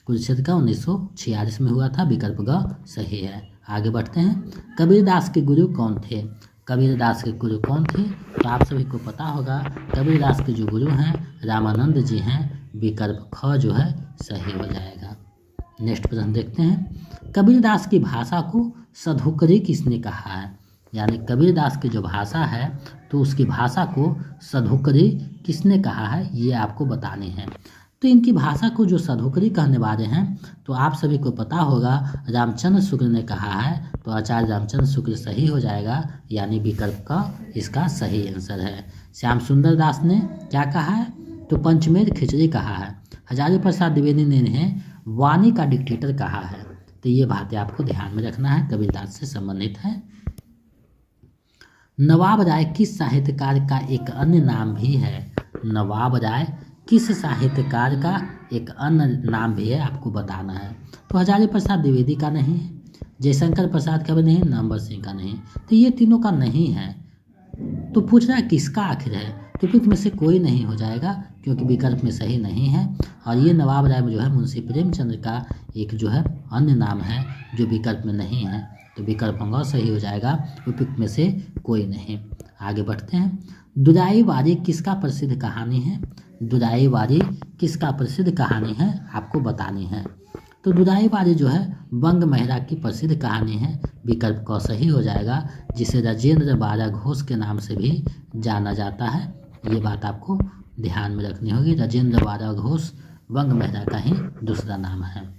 कुरुक्षेत्र का 1946 में हुआ था। विकल्प ग सही है। आगे बढ़ते हैं। कबीरदास के गुरु कौन थे? कबीरदास के गुरु कौन थे? तो आप सभी को पता होगा कबीरदास के जो गुरु हैं रामानंद जी हैं। विकल्प ख जो है सही हो जाएगा। नेक्स्ट प्रश्न देखते हैं। कबीरदास की भाषा को सधुकरी किसने कहा है? यानी कबीरदास की जो भाषा है तो उसकी भाषा को सधुकरी किसने कहा है, ये आपको बतानी है। तो इनकी भाषा को जो सधुकरी कहने वाले हैं तो आप सभी को पता होगा रामचंद्र शुक्ल ने कहा है। तो आचार्य रामचंद्र शुक्ल सही हो जाएगा, यानी विकल्प का इसका सही आंसर है। श्याम सुंदर दास ने क्या कहा है? तो पंचमेध खिचड़ी कहा है। हजारी प्रसाद द्विवेदी ने इन्हें वाणी का डिक्टेटर कहा है। तो ये बातें आपको ध्यान में रखना है, कबीरदास से संबंधित है। नवाब राय किस साहित्यकार का एक अन्य नाम भी है? नवाब राय किस साहित्यकार का एक अन्य नाम भी है, आपको बताना है। तो हजारी प्रसाद द्विवेदी का नहीं है, जयशंकर प्रसाद का भी नहीं, नंबर सिंह का नहीं। तो ये तीनों का नहीं है। तो पूछ रहा है किसका आखिर है? तो विकल्प में से कोई नहीं हो जाएगा, क्योंकि विकल्प में सही नहीं है। और ये नवाब राय जो है मुंशी प्रेमचंद का एक जो है अन्य नाम है जो विकल्प में नहीं है। तो विकल्प होगा सही हो जाएगा, विकल्प में से कोई नहीं। आगे बढ़ते हैं। दुराई वारी किसका प्रसिद्ध कहानी है? दुराई वारी किसका प्रसिद्ध कहानी है, आपको बतानी है। तो दुराई वारी जो है बंग मेहरा की प्रसिद्ध कहानी है। विकल्प का सही हो जाएगा, जिसे राजेंद्र बारह घोष के नाम से भी जाना जाता है। ये बात आपको ध्यान में रखनी होगी। राजेंद्र बारह घोष बंग मेहरा का ही दूसरा नाम है।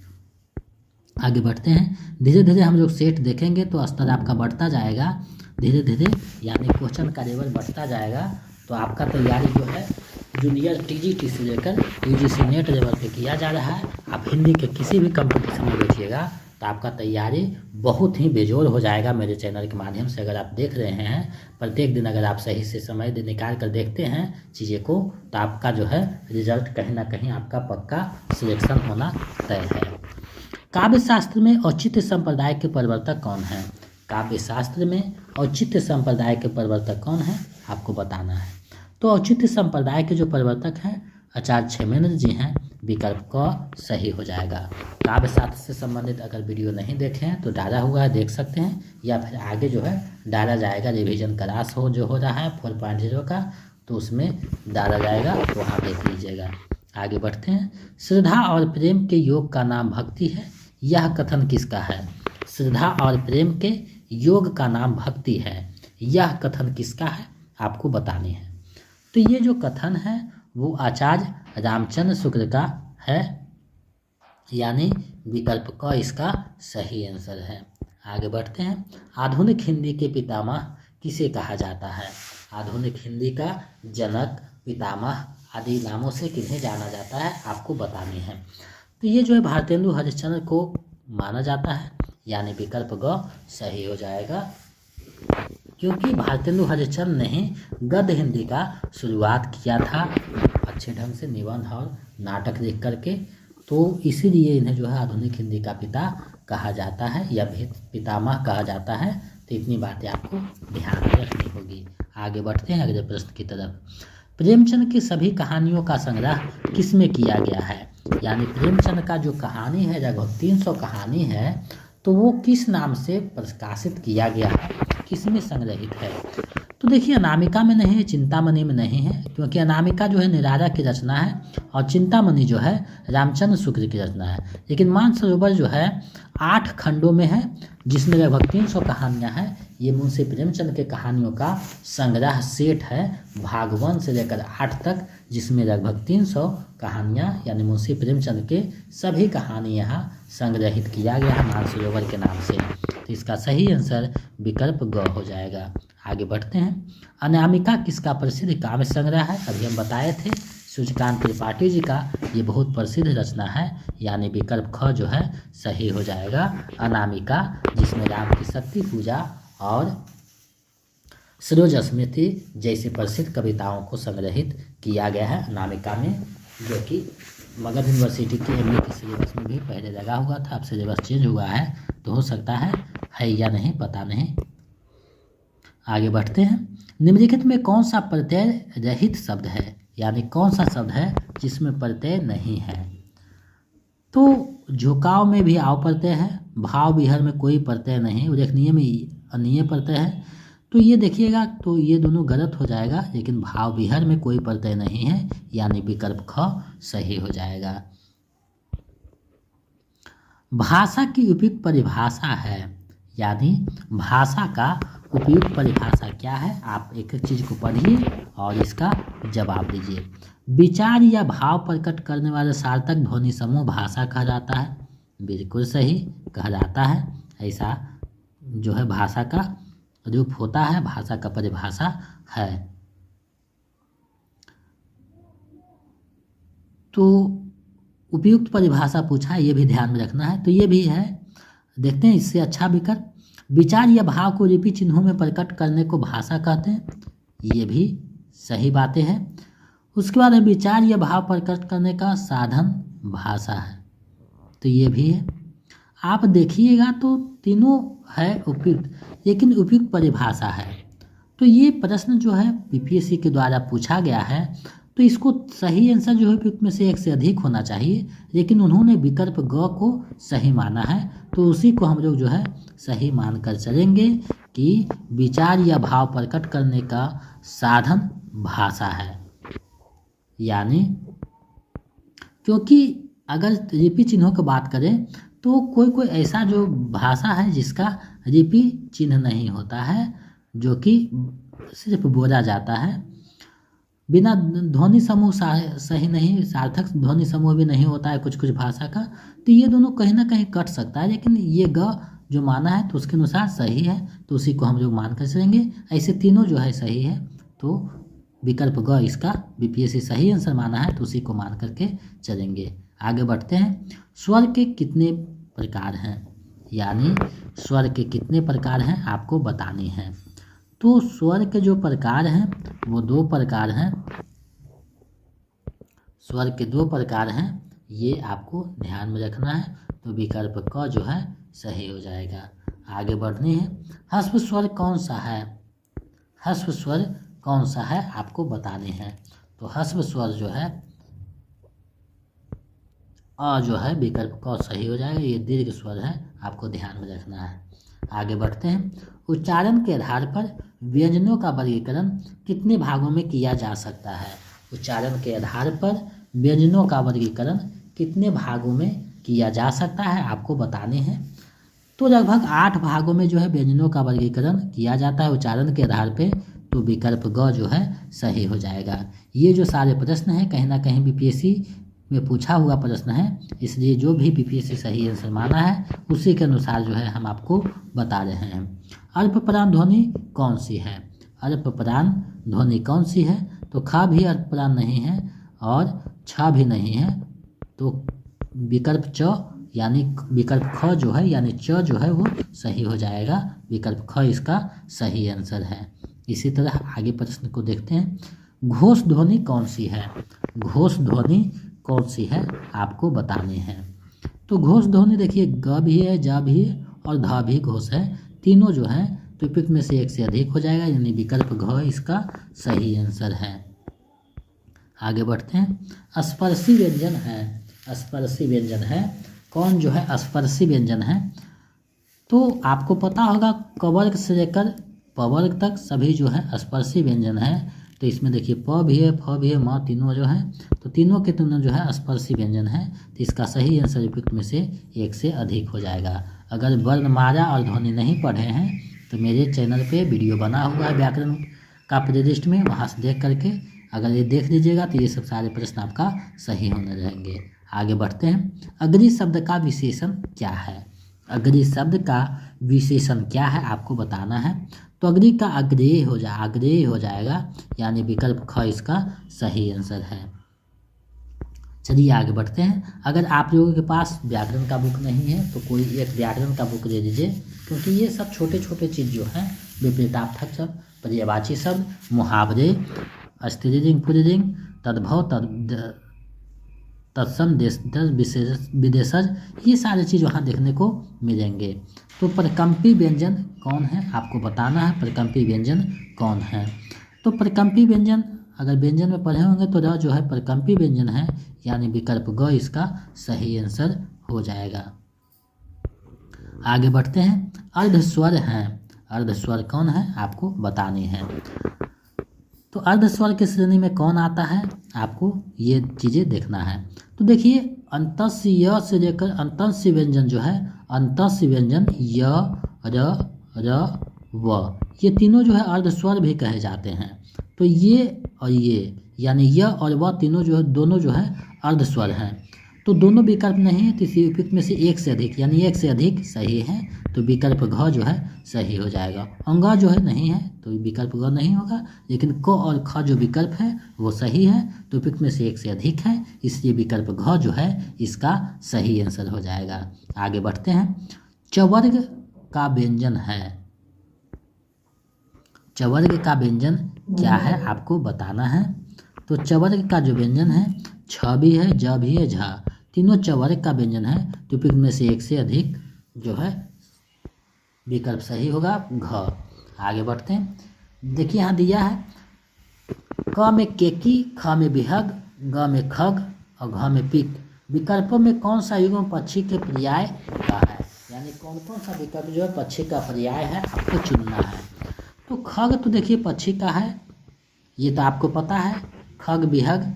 आगे बढ़ते हैं। धीरे धीरे हम लोग सेट देखेंगे तो स्तर आपका बढ़ता जाएगा धीरे धीरे, यानी क्वेश्चन का लेवल बढ़ता जाएगा। तो आपका तैयारी जो है जूनियर टीजीटी से लेकर यूजीसी नेट लेवल पे किया जा रहा है। आप हिंदी के किसी भी कंपटीशन में बैठिएगा तो आपका तैयारी बहुत ही बेजोड़ हो जाएगा मेरे चैनल के माध्यम से। अगर आप देख रहे हैं प्रत्येक दिन, अगर आप सही से समय निकाल कर देखते हैं चीज़ें को, तो आपका जो है रिजल्ट कहीं ना कहीं आपका पक्का सिलेक्शन होना तय है। काव्य शास्त्र में औचित्य संप्रदाय के प्रवर्तक कौन है? काव्य शास्त्र में औचित्य संप्रदाय के प्रवर्तक कौन है, आपको बताना है। तो औचित्य संप्रदाय के जो प्रवर्तक हैं आचार्य क्षेमेंद्र जी हैं। विकल्प का सही हो जाएगा। काव्य शास्त्र से संबंधित अगर वीडियो नहीं देखे हैं तो डाला हुआ है, देख सकते हैं, या फिर आगे जो है डाला जाएगा। रिवीजन क्लास जो हो रहा है 4.0 का, तो उसमें डाला जाएगा, तो वहाँ देख लीजिएगा। आगे बढ़ते हैं। श्रद्धा और प्रेम के योग का नाम भक्ति है, यह कथन किसका है? श्रद्धा और प्रेम के योग का नाम भक्ति है, यह कथन किसका है, आपको बतानी है। तो ये जो कथन है वो आचार्य रामचंद्र शुक्ल का है, यानी विकल्प का इसका सही आंसर है। आगे बढ़ते हैं। आधुनिक हिंदी के पितामह किसे कहा जाता है? आधुनिक हिंदी का जनक, पितामह आदि नामों से किन्हें जाना जाता है, आपको बतानी है। तो ये जो है भारतेंदु हरिश्चंद्र को माना जाता है, यानी विकल्प ग सही हो जाएगा, क्योंकि भारतेंदु हरिश्चंद्र ने ही गद्य हिंदी का शुरुआत किया था अच्छे ढंग से निबंध और नाटक लिख करके। तो इसीलिए इन्हें जो है आधुनिक हिंदी का पिता कहा जाता है या पितामह कहा जाता है। तो इतनी बातें आपको ध्यान में रखनी होगी। आगे बढ़ते हैं अगले प्रश्न की तरफ। प्रेमचंद की सभी कहानियों का संग्रह किस में किया गया है? यानी प्रेमचंद का जो कहानी है, लगभग 300 कहानी है, तो वो किस नाम से प्रकाशित किया गया है, किस में संग्रहित है? तो देखिए अनामिका में नहीं है, चिंतामणि में नहीं है, क्योंकि अनामिका जो है निराला की रचना है और चिंतामणि जो है रामचंद्र शुक्ल की रचना है। लेकिन मानसरोवर जो है 8 खंडों में है, जिसमें लगभग 300 कहानियाँ हैं। ये मुंशी प्रेमचंद के कहानियों का संग्रह सेट है, भाग 1 से लेकर 8 तक, जिसमें लगभग 300 कहानियाँ यानी मुंशी प्रेमचंद के सभी कहानी यहाँ संग्रहित किया गया है मानसरोवर के नाम से। तो इसका सही आंसर विकल्प ग हो जाएगा। आगे बढ़ते हैं। अनामिका किसका प्रसिद्ध काव्य संग्रह है? अभी हम बताए थे सूर्यकांत त्रिपाठी जी का ये बहुत प्रसिद्ध रचना है, यानी विकल्प ख जो है सही हो जाएगा। अनामिका, जिसमें राम की शक्ति पूजा और सरोज स्मृति जैसे प्रसिद्ध कविताओं को संग्रहित किया गया है अनामिका में, जो कि मगध यूनिवर्सिटी के MA के सिलेबस में भी पहले लगा हुआ था। अब सिलेबस चेंज हुआ है, तो हो सकता है या नहीं, पता नहीं। आगे बढ़ते हैं। निम्नलिखित में कौन सा प्रत्यय रहित शब्द है? यानी कौन सा शब्द है जिसमें प्रत्यय नहीं है? तो झुकाव में भी आव प्रत्यय है, भाव विहर में कोई प्रत्यय नहीं, उल्लेखनीय में अनीय प्रत्यय है, तो ये देखिएगा तो ये दोनों गलत हो जाएगा, लेकिन भाव विहर में कोई प्रत्यय नहीं है, यानी विकल्प ख सही हो जाएगा। भाषा की उपयुक्त परिभाषा है, यानी भाषा का उपयुक्त परिभाषा क्या है, आप एक एक चीज़ को पढ़िए और इसका जवाब दीजिए। विचार या भाव प्रकट करने वाले सार्थक ध्वनि समूह भाषा कहा जाता है, बिल्कुल सही कहा जाता है। ऐसा जो है भाषा का रूप होता है, भाषा का परिभाषा है। तो उपयुक्त परिभाषा पूछा है, ये भी ध्यान में रखना है। तो ये भी है, देखते हैं इससे अच्छा विकल्प। विचार या भाव को लिपि चिन्हों में प्रकट करने को भाषा कहते हैं, ये भी सही बातें हैं। उसके बाद है विचार या भाव प्रकट करने का साधन भाषा है, तो ये भी है। आप देखिएगा तो तीनों है उपयुक्त, लेकिन उपयुक्त परिभाषा है। तो ये प्रश्न जो है बीपीएससी के द्वारा पूछा गया है, तो इसको सही आंसर जो है उपयुक्त में से एक से अधिक होना चाहिए, लेकिन उन्होंने विकल्प ग को सही माना है, तो उसी को हम लोग जो है सही मानकर चलेंगे कि विचार या भाव प्रकट करने का साधन भाषा है। यानी क्योंकि अगर लिपि चिन्हों की बात करें तो कोई कोई ऐसा जो भाषा है जिसका लिपि चिन्ह नहीं होता है, जो कि सिर्फ बोला जाता है, बिना ध्वनि समूह सही नहीं, सार्थक ध्वनि समूह भी नहीं होता है कुछ कुछ भाषा का, तो ये दोनों कहीं ना कहीं कट सकता है, लेकिन ये ग जो माना है तो उसके अनुसार सही है, तो उसी को हम लोग मान कर चलेंगे। ऐसे तीनों जो है सही है, तो विकल्प ग इसका बीपीएससी सही आंसर माना है, तो उसी को मान करके चलेंगे। आगे बढ़ते हैं। स्वर के कितने प्रकार हैं, यानी स्वर के कितने प्रकार हैं आपको बताने हैं। तो स्वर के जो प्रकार हैं वो 2 प्रकार हैं, स्वर के 2 प्रकार हैं, ये आपको ध्यान में रखना है, तो विकल्प क जो है सही हो जाएगा। आगे बढ़ने हैं। ह्रस्व स्वर कौन सा है, ह्रस्व स्वर कौन सा है आपको बताने हैं। तो ह्रस्व स्वर जो है अ जो है विकल्प क सही हो जाएगा, ये दीर्घ स्वर है, आपको ध्यान में रखना है। आगे बढ़ते हैं। उच्चारण के आधार पर व्यंजनों का वर्गीकरण कितने भागों में किया जा सकता है। उच्चारण के आधार पर व्यंजनों का वर्गीकरण कितने भागों में किया जा सकता है आपको बताने हैं। तो लगभग 8 भागों में जो है व्यंजनों का वर्गीकरण किया जाता है उच्चारण के आधार पे, तो विकल्प ग जो है सही हो जाएगा। ये जो सारे प्रश्न हैं कहीं ना कहीं बीपीएससी में पूछा हुआ प्रश्न है, इसलिए जो भी बीपीएससी सही आंसर माना है उसी के अनुसार जो है हम आपको बता रहे हैं। अल्पप्राण ध्वनि कौन सी है, अल्पप्राण ध्वनि कौन सी है। तो ख भी अल्पप्राण नहीं है और छ भी नहीं है, तो विकल्प च यानी विकल्प ख जो है यानी च जो है वो सही हो जाएगा, विकल्प ख इसका सही आंसर है। इसी तरह आगे प्रश्न को देखते हैं। घोष ध्वनि कौन सी है, घोष ध्वनि कौन सी है आपको बताने हैं। तो घोष ध्वनि देखिए ग भी है, ज भी है और ध भी घोष है, तीनों जो है तो उपयुक्त में से एक से अधिक हो जाएगा, यानी विकल्प घ इसका सही आंसर है। आगे बढ़ते हैं। स्पर्शी व्यंजन है, स्पर्शी व्यंजन है, कौन जो है स्पर्शी व्यंजन है। तो आपको पता होगा क वर्ग से लेकर प वर्ग तक सभी जो है स्पर्शी व्यंजन है। तो इसमें देखिए प भी है, फ भी है, म तीनों जो है, तो तीनों के तीनों जो है स्पर्शी व्यंजन है, तो इसका सही आंसर उपयुक्त में से एक से अधिक हो जाएगा। अगर वर्णमाला और ध्वनि नहीं पढ़े हैं तो मेरे चैनल पे वीडियो बना हुआ है व्याकरण का प्लेलिस्ट में, वहाँ से देख करके अगर ये देख लीजिएगा तो ये सब सारे प्रश्न आपका सही होने रहेंगे। आगे बढ़ते हैं। अग्नि शब्द का विशेषण क्या है, अग्नि शब्द का विशेषण क्या है आपको बताना है। तो अग्नि का अग्रेय हो जाएगा, यानी विकल्प ख इसका सही आंसर है। चलिए आगे बढ़ते हैं। अगर आप लोगों के पास व्याकरण का बुक नहीं है तो कोई एक व्याकरण का बुक ले लीजिए, क्योंकि ये सब छोटे छोटे चीज़ जो हैं विपरीतार्थक शब्द, पर्यायवाची शब्द, मुहावरे, स्त्रीलिंग पुल्लिंग, तद्भव तत्सम विशेष विदेशज, ये सारे चीज़ वहाँ देखने को मिलेंगे। तो प्रकम्पी व्यंजन कौन है आपको बताना है, प्रकम्पी व्यंजन कौन है। तो प्रकम्पी व्यंजन अगर व्यंजन में पढ़े होंगे तो र जो है प्रकम्पी व्यंजन है, यानी विकल्प ग इसका सही आंसर हो जाएगा। आगे बढ़ते हैं। अर्धस्वर हैं, अर्धस्वर कौन है आपको बताने हैं। तो अर्धस्वर की श्रेणी में कौन आता है आपको ये चीज़ें देखना है। तो देखिए अंतस्य य से लेकर अंतस्य व्यंजन जो है, अंतस्य व्यंजन य र व, ये तीनों जो है अर्धस्वर भी कहे जाते हैं। तो ये और ये यानी य और व तीनों जो है, दोनों जो है अर्धस्वर हैं। तो दोनों विकल्प नहीं है, तो इसी उपयुक्त में से एक से अधिक यानी एक से अधिक सही है, तो विकल्प घ जो है सही हो जाएगा। अंगा जो है नहीं है तो विकल्प घ नहीं होगा, लेकिन क और ख जो विकल्प है वो सही है, तो उपयुक्त में से एक से अधिक है, इसलिए विकल्प घ जो है इसका सही आंसर हो जाएगा। आगे बढ़ते हैं। चवर्ग का व्यंजन है, चवर्ग का व्यंजन क्या है आपको बताना है। तो चवर्ग का जो व्यंजन है छ भी है, ज भी है, झा, तीनों चवर्ग का व्यंजन है, तो उपयुक्त में से एक से अधिक जो है विकल्प सही होगा घ। आगे बढ़ते हैं। देखिए यहाँ दिया है क में केकी, ख में बिहग, ग में खग और घ में पिक। विकल्पों में कौन सा युग्म पक्षी के पर्याय का है, यानी कौन कौन सा विकल्प जो है पक्षी का पर्याय है आपको चुनना है। तो खग तो देखिए पक्षी का है, ये तो आपको पता है, खग बिहग।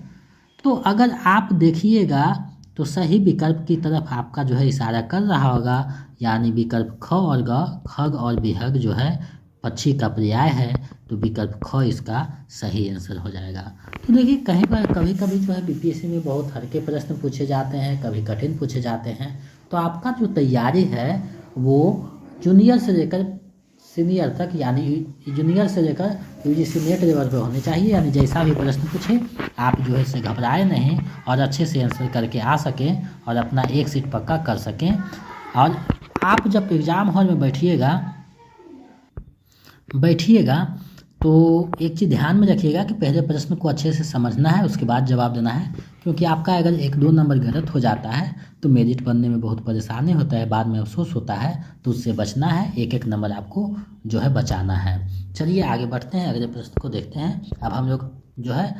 तो अगर आप देखिएगा तो सही विकल्प की तरफ आपका जो है इशारा कर रहा होगा, यानी विकल्प ख और ग, खग और बिहग जो है पक्षी का पर्याय है, तो विकल्प ख इसका सही आंसर हो जाएगा। तो देखिए कहीं पर कभी कभी जो है बीपीएससी में बहुत हल्के प्रश्न पूछे जाते हैं, कभी कठिन पूछे जाते हैं। तो आपका जो तैयारी है वो जूनियर से लेकर सीनियर तक, यानी जूनियर से लेकर यूजीसी नेट लेवल पर होनी चाहिए, यानी जैसा भी प्रश्न पूछे आप जो है इससे घबराए नहीं और अच्छे से आंसर करके आ सकें और अपना एक सीट पक्का कर सकें। और आप जब एग्ज़ाम हॉल में बैठिएगा तो एक चीज़ ध्यान में रखिएगा कि पहले प्रश्न को अच्छे से समझना है, उसके बाद जवाब देना है, क्योंकि आपका अगर 1-2 नंबर गलत हो जाता है तो मेरिट बनने में बहुत परेशानी होता है, बाद में अफसोस होता है, तो उससे बचना है, एक एक नंबर आपको जो है बचाना है। चलिए आगे बढ़ते हैं, अगले प्रश्न को देखते हैं। अब हम लोग जो है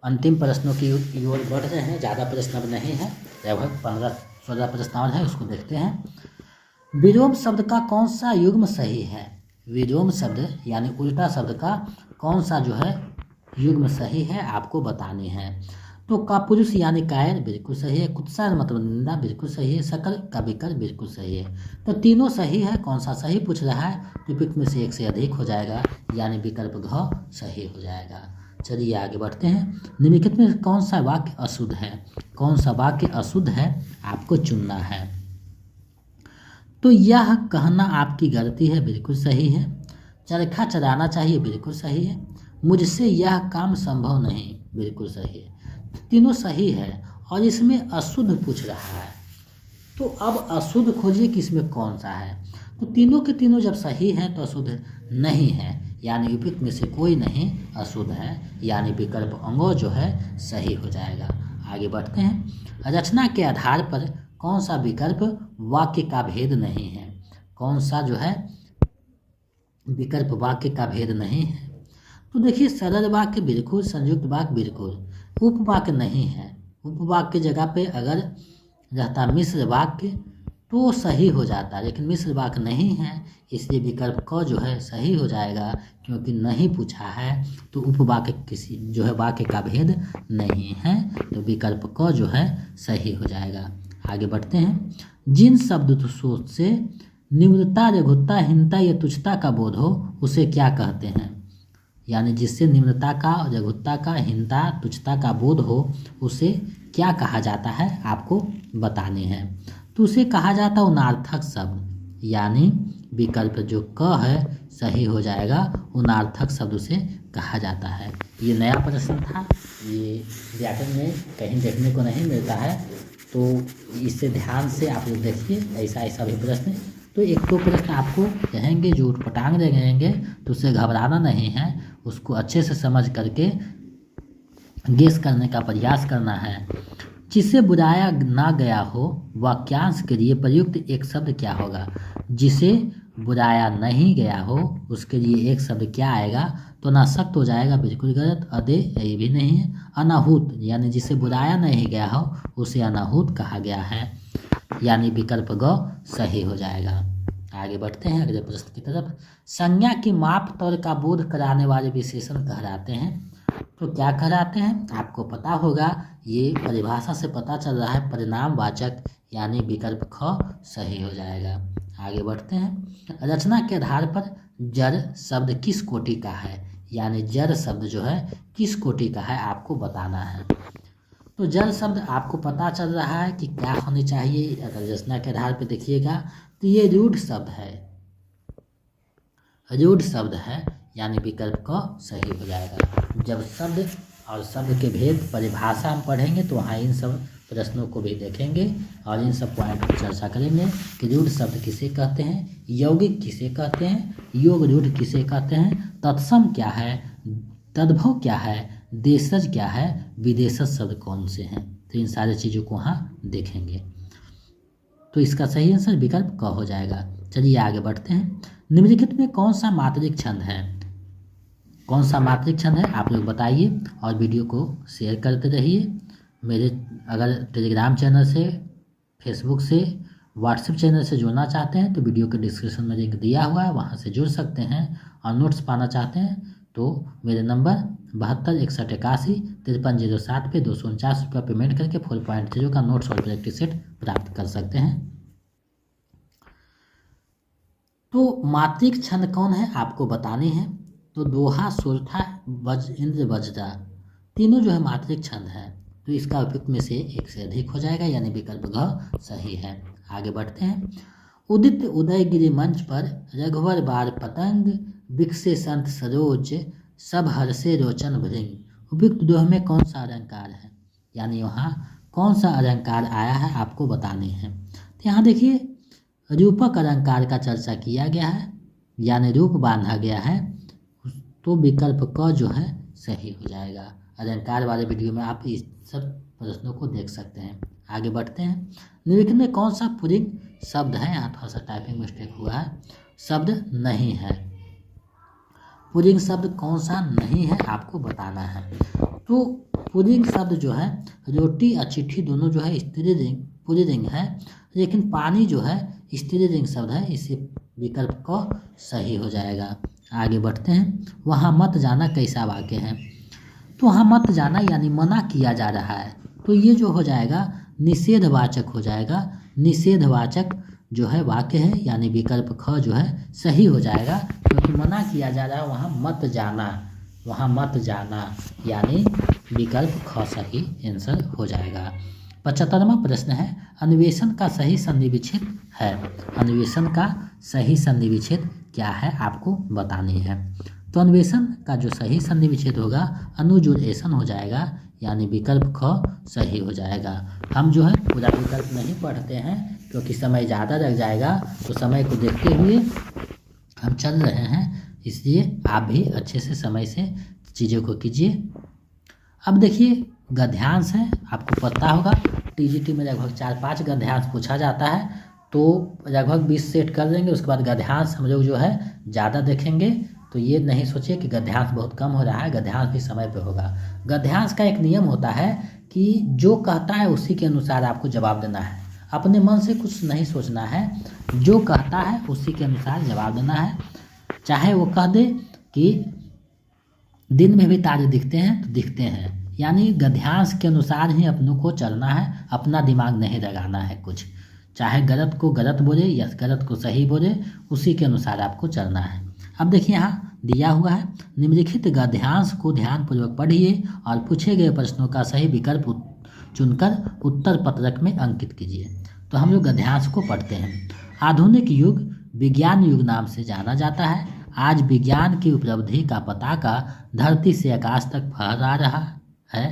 अंतिम प्रश्नों की ओर बढ़ रहे हैं, ज़्यादा प्रश्न अब नहीं है, लगभग 15-16 प्रश्न और है, उसको देखते हैं। विलोम शब्द का कौन सा युग्म सही है, विलोम शब्द यानी उल्टा शब्द का कौन सा जो है युग्म सही है आपको बताने हैं। तो कापुरुष यानी कायर बिल्कुल सही है, कुत्सा मतलब निंदा बिल्कुल सही है, सकल का विकर बिल्कुल सही है। तो तीनों सही है, कौन सा सही पूछ रहा है, तो उपयुक्त में से एक से अधिक हो जाएगा, यानी विकल्प घ सही हो जाएगा। चलिए आगे बढ़ते हैं। निम्नलिखित में कौन सा वाक्य अशुद्ध है, कौन सा वाक्य अशुद्ध है आपको चुनना है। तो यह कहना आपकी गलती है बिल्कुल सही है, चरखा चलाना चाहिए बिल्कुल सही है, मुझसे यह काम संभव नहीं बिल्कुल सही है। तीनों सही है और इसमें अशुद्ध पूछ रहा है, तो अब अशुद्ध खोजिए कि इसमें कौन सा है। तो तीनों के तीनों जब सही हैं तो अशुद्ध नहीं है, यानी उपयुक्त में से कोई नहीं अशुद्ध है, यानी विकल्प अंगो जो है सही हो जाएगा। आगे बढ़ते हैं। रचना के आधार पर कौन सा विकल्प वाक्य का भेद नहीं है, कौन सा जो है विकल्प वाक्य का भेद नहीं है। तो देखिए सरल वाक्य बिल्कुल, संयुक्त वाक्य बिल्कुल, उपवाक्य नहीं है, उपवाक्य की जगह पे अगर रहता मिश्र वाक्य तो सही हो जाता, लेकिन मिश्र वाक्य नहीं है, इसलिए विकल्प क जो है सही हो जाएगा, क्योंकि नहीं पूछा है तो उपवाक्य किसी जो है वाक्य का भेद नहीं है, तो विकल्प क जो है सही हो जाएगा। आगे बढ़ते हैं। जिन शब्द सोच से निम्नता, लघुता, हीनता या तुच्छता का बोध हो उसे क्या कहते हैं, यानी जिससे निम्नता का, लघुता का, हीनता, तुच्छता का बोध हो उसे क्या कहा जाता है आपको बताने हैं। तो उसे कहा जाता है उनार्थक शब्द, यानी विकल्प जो क है सही हो जाएगा, उनार्थक शब्द उसे कहा जाता है। ये नया प्रश्न था, ये व्याकरण में कहीं देखने को नहीं मिलता है, तो इससे ध्यान से आप लोग देखिए, ऐसा भी प्रश्न। तो 1-2 प्रश्न आपको रहेंगे जो उटपटांग रहेंगे, तो उससे घबराना नहीं है, उसको अच्छे से समझ करके गेस करने का प्रयास करना है। जिसे बुलाया ना गया हो वाक्यांश के लिए प्रयुक्त एक शब्द क्या होगा, जिसे बुलाया नहीं गया हो उसके लिए एक शब्द क्या आएगा, तो नासक्त हो जाएगा बिल्कुल गलत, अदे ये भी नहीं है। अनाहूत यानी जिसे बुलाया नहीं गया हो उसे अनाहूत कहा गया है। यानी विकल्प ग सही हो जाएगा। आगे बढ़ते हैं अगले प्रश्न की तरफ। संज्ञा की माप तौर का बोध कराने वाले विशेषण कहलाते हैं। तो क्या कहलाते हैं आपको पता होगा, ये परिभाषा से पता चल रहा है परिणामवाचक, यानी विकल्प ख सही हो जाएगा। आगे बढ़ते हैं। रचना के आधार पर जड़ शब्द किस कोटि का है, यानी जड़ शब्द जो है किस कोटि का है आपको बताना है। तो जड़ शब्द आपको पता चल रहा है कि क्या होनी चाहिए। अगर रचना के आधार पर देखिएगा तो ये रूढ़ शब्द है, रूढ़ शब्द है, यानी विकल्प क सही हो जाएगा। जब शब्द और शब्द के भेद परिभाषा हम पढ़ेंगे तो वहाँ इन सब प्रश्नों को भी देखेंगे और इन सब पॉइंट पर चर्चा करेंगे कि रूढ़ शब्द किसे कहते हैं, यौगिक किसे कहते हैं, योग रूढ़ किसे कहते हैं, तत्सम क्या है, तद्भव क्या है, देशज क्या है, विदेशज शब्द कौन से हैं। तो इन सारी चीज़ों को वहाँ देखेंगे। तो इसका सही आंसर विकल्प क हो जाएगा। चलिए आगे बढ़ते हैं। निम्नलिखित में कौन सा मात्रिक छंद है, कौन सा मात्रिक छंद है आप लोग बताइए और वीडियो को शेयर करते रहिए। मेरे अगर टेलीग्राम चैनल से, फेसबुक से, व्हाट्सएप चैनल से जुड़ना चाहते हैं तो वीडियो के डिस्क्रिप्शन में लिंक दिया हुआ है, वहाँ से जुड़ सकते हैं। और नोट्स पाना चाहते हैं तो मेरे नंबर 72 181 5307 पे 249 रुपये पेमेंट करके 4.0 का नोट्स और प्रैक्टिस सेट प्राप्त कर सकते हैं। तो मात्रिक छंद कौन है आपको बताने हैं। तो दोहा, सोरठा, वज्र, इंद्र, वज्रा तीनों जो है मात्रिक छंद है। तो इसका उपयुक्त में से एक से अधिक हो जाएगा, यानी विकल्प घ सही है। आगे बढ़ते हैं। उदित उदय गिरि मंच पर रघुवर बार पतंग, बिकसे संत सरोज, सब हर्षे रोचन भृंग। उपयुक्त दोहे में कौन सा अलंकार है, यानी वहाँ कौन सा अलंकार आया है आपको बताने हैं। तो यहाँ देखिए रूपक अलंकार का चर्चा किया गया है, यानी रूप बांधा गया है, तो विकल्प क जो है सही हो जाएगा। अलंकार वाले वीडियो में आप इस सब प्रश्नों को देख सकते हैं। आगे बढ़ते हैं। निम्नलिखित में कौन सा पुल्लिंग शब्द है, यहाँ थोड़ा सा टाइपिंग मिस्टेक हुआ है, शब्द नहीं है। पुल्लिंग शब्द कौन सा नहीं है आपको बताना है। तो पुल्लिंग शब्द जो है रोटी और चिट्ठी दोनों जो है स्त्रीलिंग पुल्लिंग है, लेकिन पानी जो है स्त्रीलिंग शब्द है, इसे विकल्प क सही हो जाएगा। आगे बढ़ते हैं। वहाँ मत जाना कैसा वाक्य है। तो वहाँ मत जाना यानी मना किया जा रहा है, तो ये जो हो जाएगा निषेधवाचक हो जाएगा। निषेधवाचक जो है वाक्य है, यानी विकल्प ख जो है सही हो जाएगा, क्योंकि मना किया जा रहा है वहाँ मत जाना, वहाँ मत जाना, यानी विकल्प ख सही आंसर हो जाएगा। 75वां प्रश्न है, अन्वेषण का सही संधि विच्छेद है। अन्वेषण का सही संधि विच्छेद क्या है आपको बतानी है। तो अन्वेषण का जो सही संधि विच्छेद होगा अनुजोड़ेशन हो जाएगा, यानी विकल्प ख सही हो जाएगा। हम जो है पूरा विकल्प नहीं पढ़ते हैं क्योंकि समय ज़्यादा लग जाएगा, तो समय को देखते हुए हम चल रहे हैं, इसलिए आप भी अच्छे से समय से चीज़ों को कीजिए। अब देखिए गद्यांश है, आपको पता होगा टीजीटी में लगभग 4-5 गद्यांश पूछा जाता है, तो लगभग 20 सेट कर देंगे। उसके बाद गद्यांश हम लोग जो है ज़्यादा देखेंगे। तो ये नहीं सोचिए कि गद्यांश बहुत कम हो रहा है, गद्यांश भी समय पे होगा। गद्यांश का एक नियम होता है कि जो कहता है उसी के अनुसार आपको जवाब देना है, अपने मन से कुछ नहीं सोचना है, जो कहता है उसी के अनुसार जवाब देना है। चाहे वो कह दे कि दिन में भी तारे दिखते हैं तो दिखते हैं, यानी गद्यांश के अनुसार ही अपनों को चलना है, अपना दिमाग नहीं लगाना है कुछ। चाहे गलत को गलत बोले या गलत को सही बोले, उसी के अनुसार आपको चलना है। अब देखिए यहाँ दिया हुआ है, निम्नलिखित गद्यांश को ध्यानपूर्वक पढ़िए और पूछे गए प्रश्नों का सही विकल्प चुनकर उत्तर पत्रक में अंकित कीजिए। तो हम लोग गद्यांश को पढ़ते हैं। आधुनिक युग विज्ञान युग नाम से जाना जाता है। आज विज्ञान की उपलब्धि का पताका धरती से आकाश तक फहरा रहा है।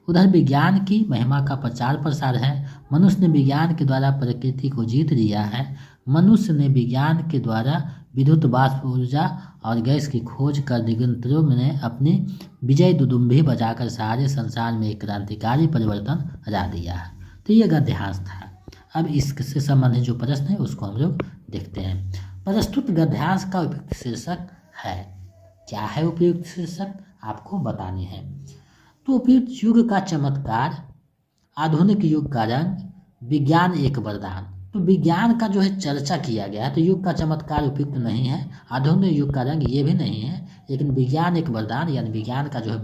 उधर विज्ञान की महिमा का प्रचार प्रसार है। मनुष्य ने विज्ञान के द्वारा प्रकृति को जीत लिया है। मनुष्य ने विज्ञान के द्वारा विद्युत वाष्प ऊर्जा और गैस की खोज कर दिगंतरों में अपनी विजय दुदुम्भी बजाकर सारे संसार में एक क्रांतिकारी परिवर्तन ला दिया है। तो ये गद्यांश था। अब इससे संबंधित जो प्रश्न है उसको हम लोग देखते हैं। प्रस्तुत गद्यांश का उपयुक्त शीर्षक है, क्या है उपयुक्त शीर्षक आपको बतानी है। तो उपयुक्त युग का चमत्कार, आधुनिक युग का रंग, विज्ञान एक वरदान। तो विज्ञान का जो है चर्चा किया गया है, तो युग का चमत्कार उपयुक्त नहीं है, आधुनिक युग का रंग ये भी नहीं है, लेकिन विज्ञान एक वरदान यानी विज्ञान का जो है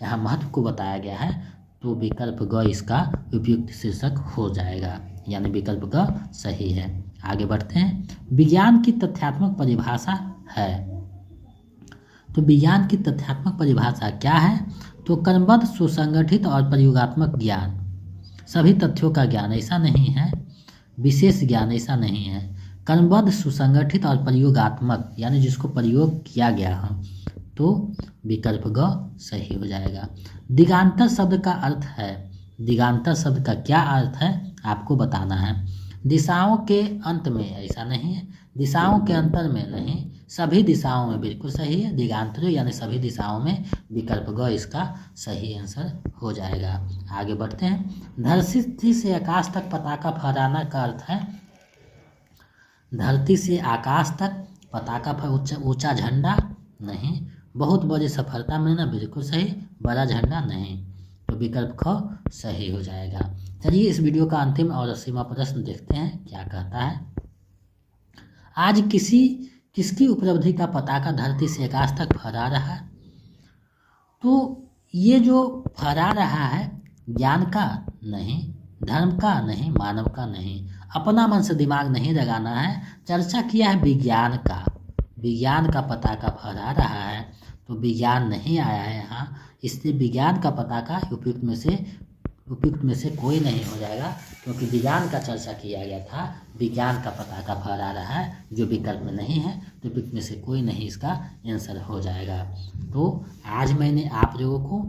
यहाँ महत्व को बताया गया है, तो विकल्प ग इसका उपयुक्त शीर्षक हो जाएगा, यानी विकल्प ग सही है। आगे बढ़ते हैं। विज्ञान की तथ्यात्मक परिभाषा है, तो विज्ञान की तथ्यात्मक परिभाषा क्या है? तो क्रमबद्ध, सुसंगठित और प्रयोगात्मक ज्ञान, सभी तथ्यों का ज्ञान ऐसा नहीं है, विशेष ज्ञान ऐसा नहीं है, क्रमबद्ध, सुसंगठित और प्रयोगात्मक यानी जिसको प्रयोग किया गया हो, तो विकल्प ग सही हो जाएगा। दिगांतर शब्द का अर्थ है, दिगांतर शब्द का क्या अर्थ है आपको बताना है। दिशाओं के अंत में ऐसा नहीं है, दिशाओं के अंतर में नहीं, सभी दिशाओं में बिल्कुल सही है, दिगांतरों यानी सभी दिशाओं में, विकल्प ग इसका सही आंसर हो जाएगा। आगे बढ़ते हैं। धरती से आकाश तक पताका फहराना का अर्थ है, धरती से आकाश तक पताका ऊंचा झंडा नहीं, बहुत बड़ी सफलता मिलना बिल्कुल सही, बड़ा झंडा नहीं, तो विकल्प ख सही हो जाएगा। चलिए इस वीडियो का अंतिम और 80वां प्रश्न देखते हैं क्या कहता है। आज किसकी उपलब्धि का पताका धरती से आकाश तक फहरा रहा है? तो ये जो फहरा रहा है ज्ञान का नहीं, धर्म का नहीं, मानव का नहीं, अपना मन से दिमाग नहीं लगाना है, चर्चा किया है विज्ञान का, विज्ञान का पताका फहरा रहा है, तो विज्ञान नहीं आया है यहाँ, इसलिए विज्ञान का पताका उपयुक्त में से कोई नहीं हो जाएगा, क्योंकि विज्ञान का चर्चा किया गया था, विज्ञान का पताका फहरा रहा है जो विकल्प में नहीं है, तो उपयुक्त में से कोई नहीं इसका आंसर हो जाएगा। तो आज मैंने आप लोगों को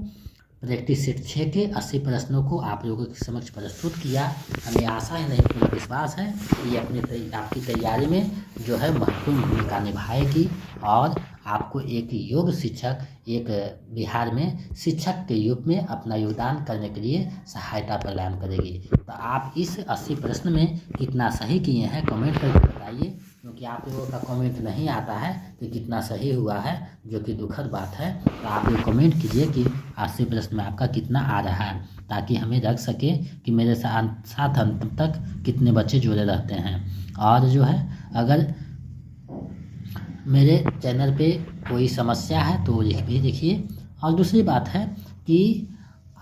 प्रैक्टिस सेट 6 के 80 प्रश्नों को आप लोगों के समक्ष प्रस्तुत किया। हमें आशा है, नहीं पूरा विश्वास है कि ये आपकी तैयारी में जो है महत्वपूर्ण भूमिका निभाएगी और आपको एक योग शिक्षक, एक बिहार में शिक्षक के रूप में अपना योगदान करने के लिए सहायता प्रदान करेगी। तो आप इस 80 प्रश्न में कितना सही किए हैं कमेंट करके बताइए, क्योंकि आप लोगों का कमेंट नहीं आता है कि कितना सही हुआ है, जो कि दुखद बात है। तो आप लोग कमेंट कीजिए कि 80 प्रश्न में आपका कितना आ रहा है, ताकि हमें रख सके कि मेरे साथ अंत तक कितने बच्चे जुड़े रहते हैं। और जो है अगर मेरे चैनल पे कोई समस्या है तो भी लिखिए। और दूसरी बात है कि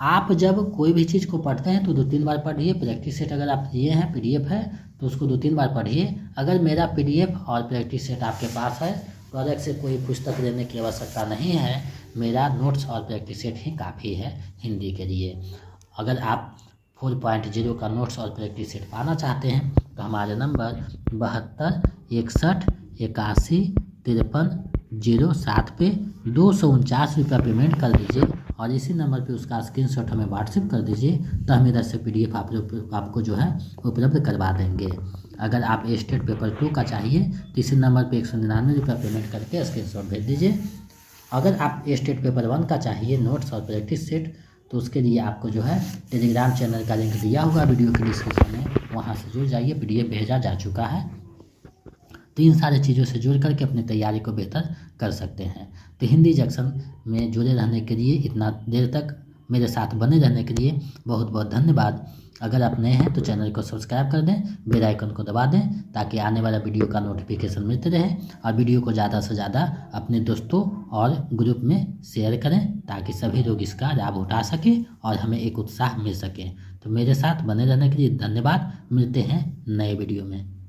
आप जब कोई भी चीज़ को पढ़ते हैं तो 2-3 बार पढ़िए। प्रैक्टिस सेट अगर आप लिए हैं, PDF है, तो उसको 2-3 बार पढ़िए। अगर मेरा PDF और प्रैक्टिस सेट आपके पास है तो अलग से कोई पुस्तक लेने की आवश्यकता नहीं है, मेरा नोट्स और प्रैक्टिस सेट ही काफ़ी है हिंदी के लिए। अगर आप 4.0 का नोट्स और प्रैक्टिस सेट पाना चाहते हैं तो हमारे नंबर 72 61 81 53 07 पे 249 रुपया पेमेंट कर दीजिए और इसी नंबर पे उसका स्क्रीनशॉट हमें व्हाट्सएप कर दीजिए, तो हम इधर से PDF आपको जो है उपलब्ध करवा देंगे। अगर आप स्टेट पेपर 2 का चाहिए तो इसी नंबर पे 199 रुपया पेमेंट करके स्क्रीनशॉट भेज दीजिए। अगर आप स्टेट पेपर 1 का चाहिए नोट्स और प्रैक्टिस सेट, तो उसके लिए आपको जो है टेलीग्राम चैनल का लिंक दिया होगा वीडियो के डिस्क्रिप्शन में, वहाँ से जुड़ जाइए, PDF भेजा जा चुका है। तो इन सारी चीज़ों से जुड़ करके अपनी तैयारी को बेहतर कर सकते हैं। तो हिंदी जंक्शन में जुड़े रहने के लिए, इतना देर तक मेरे साथ बने रहने के लिए बहुत बहुत धन्यवाद। अगर आप नए हैं तो चैनल को सब्सक्राइब कर दें, बेल आइकन को दबा दें, ताकि आने वाला वीडियो का नोटिफिकेशन मिलते रहे। और वीडियो को ज़्यादा से ज़्यादा अपने दोस्तों और ग्रुप में शेयर करें, ताकि सभी लोग इसका लाभ उठा सकें और हमें एक उत्साह मिल सके। तो मेरे साथ बने रहने के लिए धन्यवाद। मिलते हैं नए वीडियो में।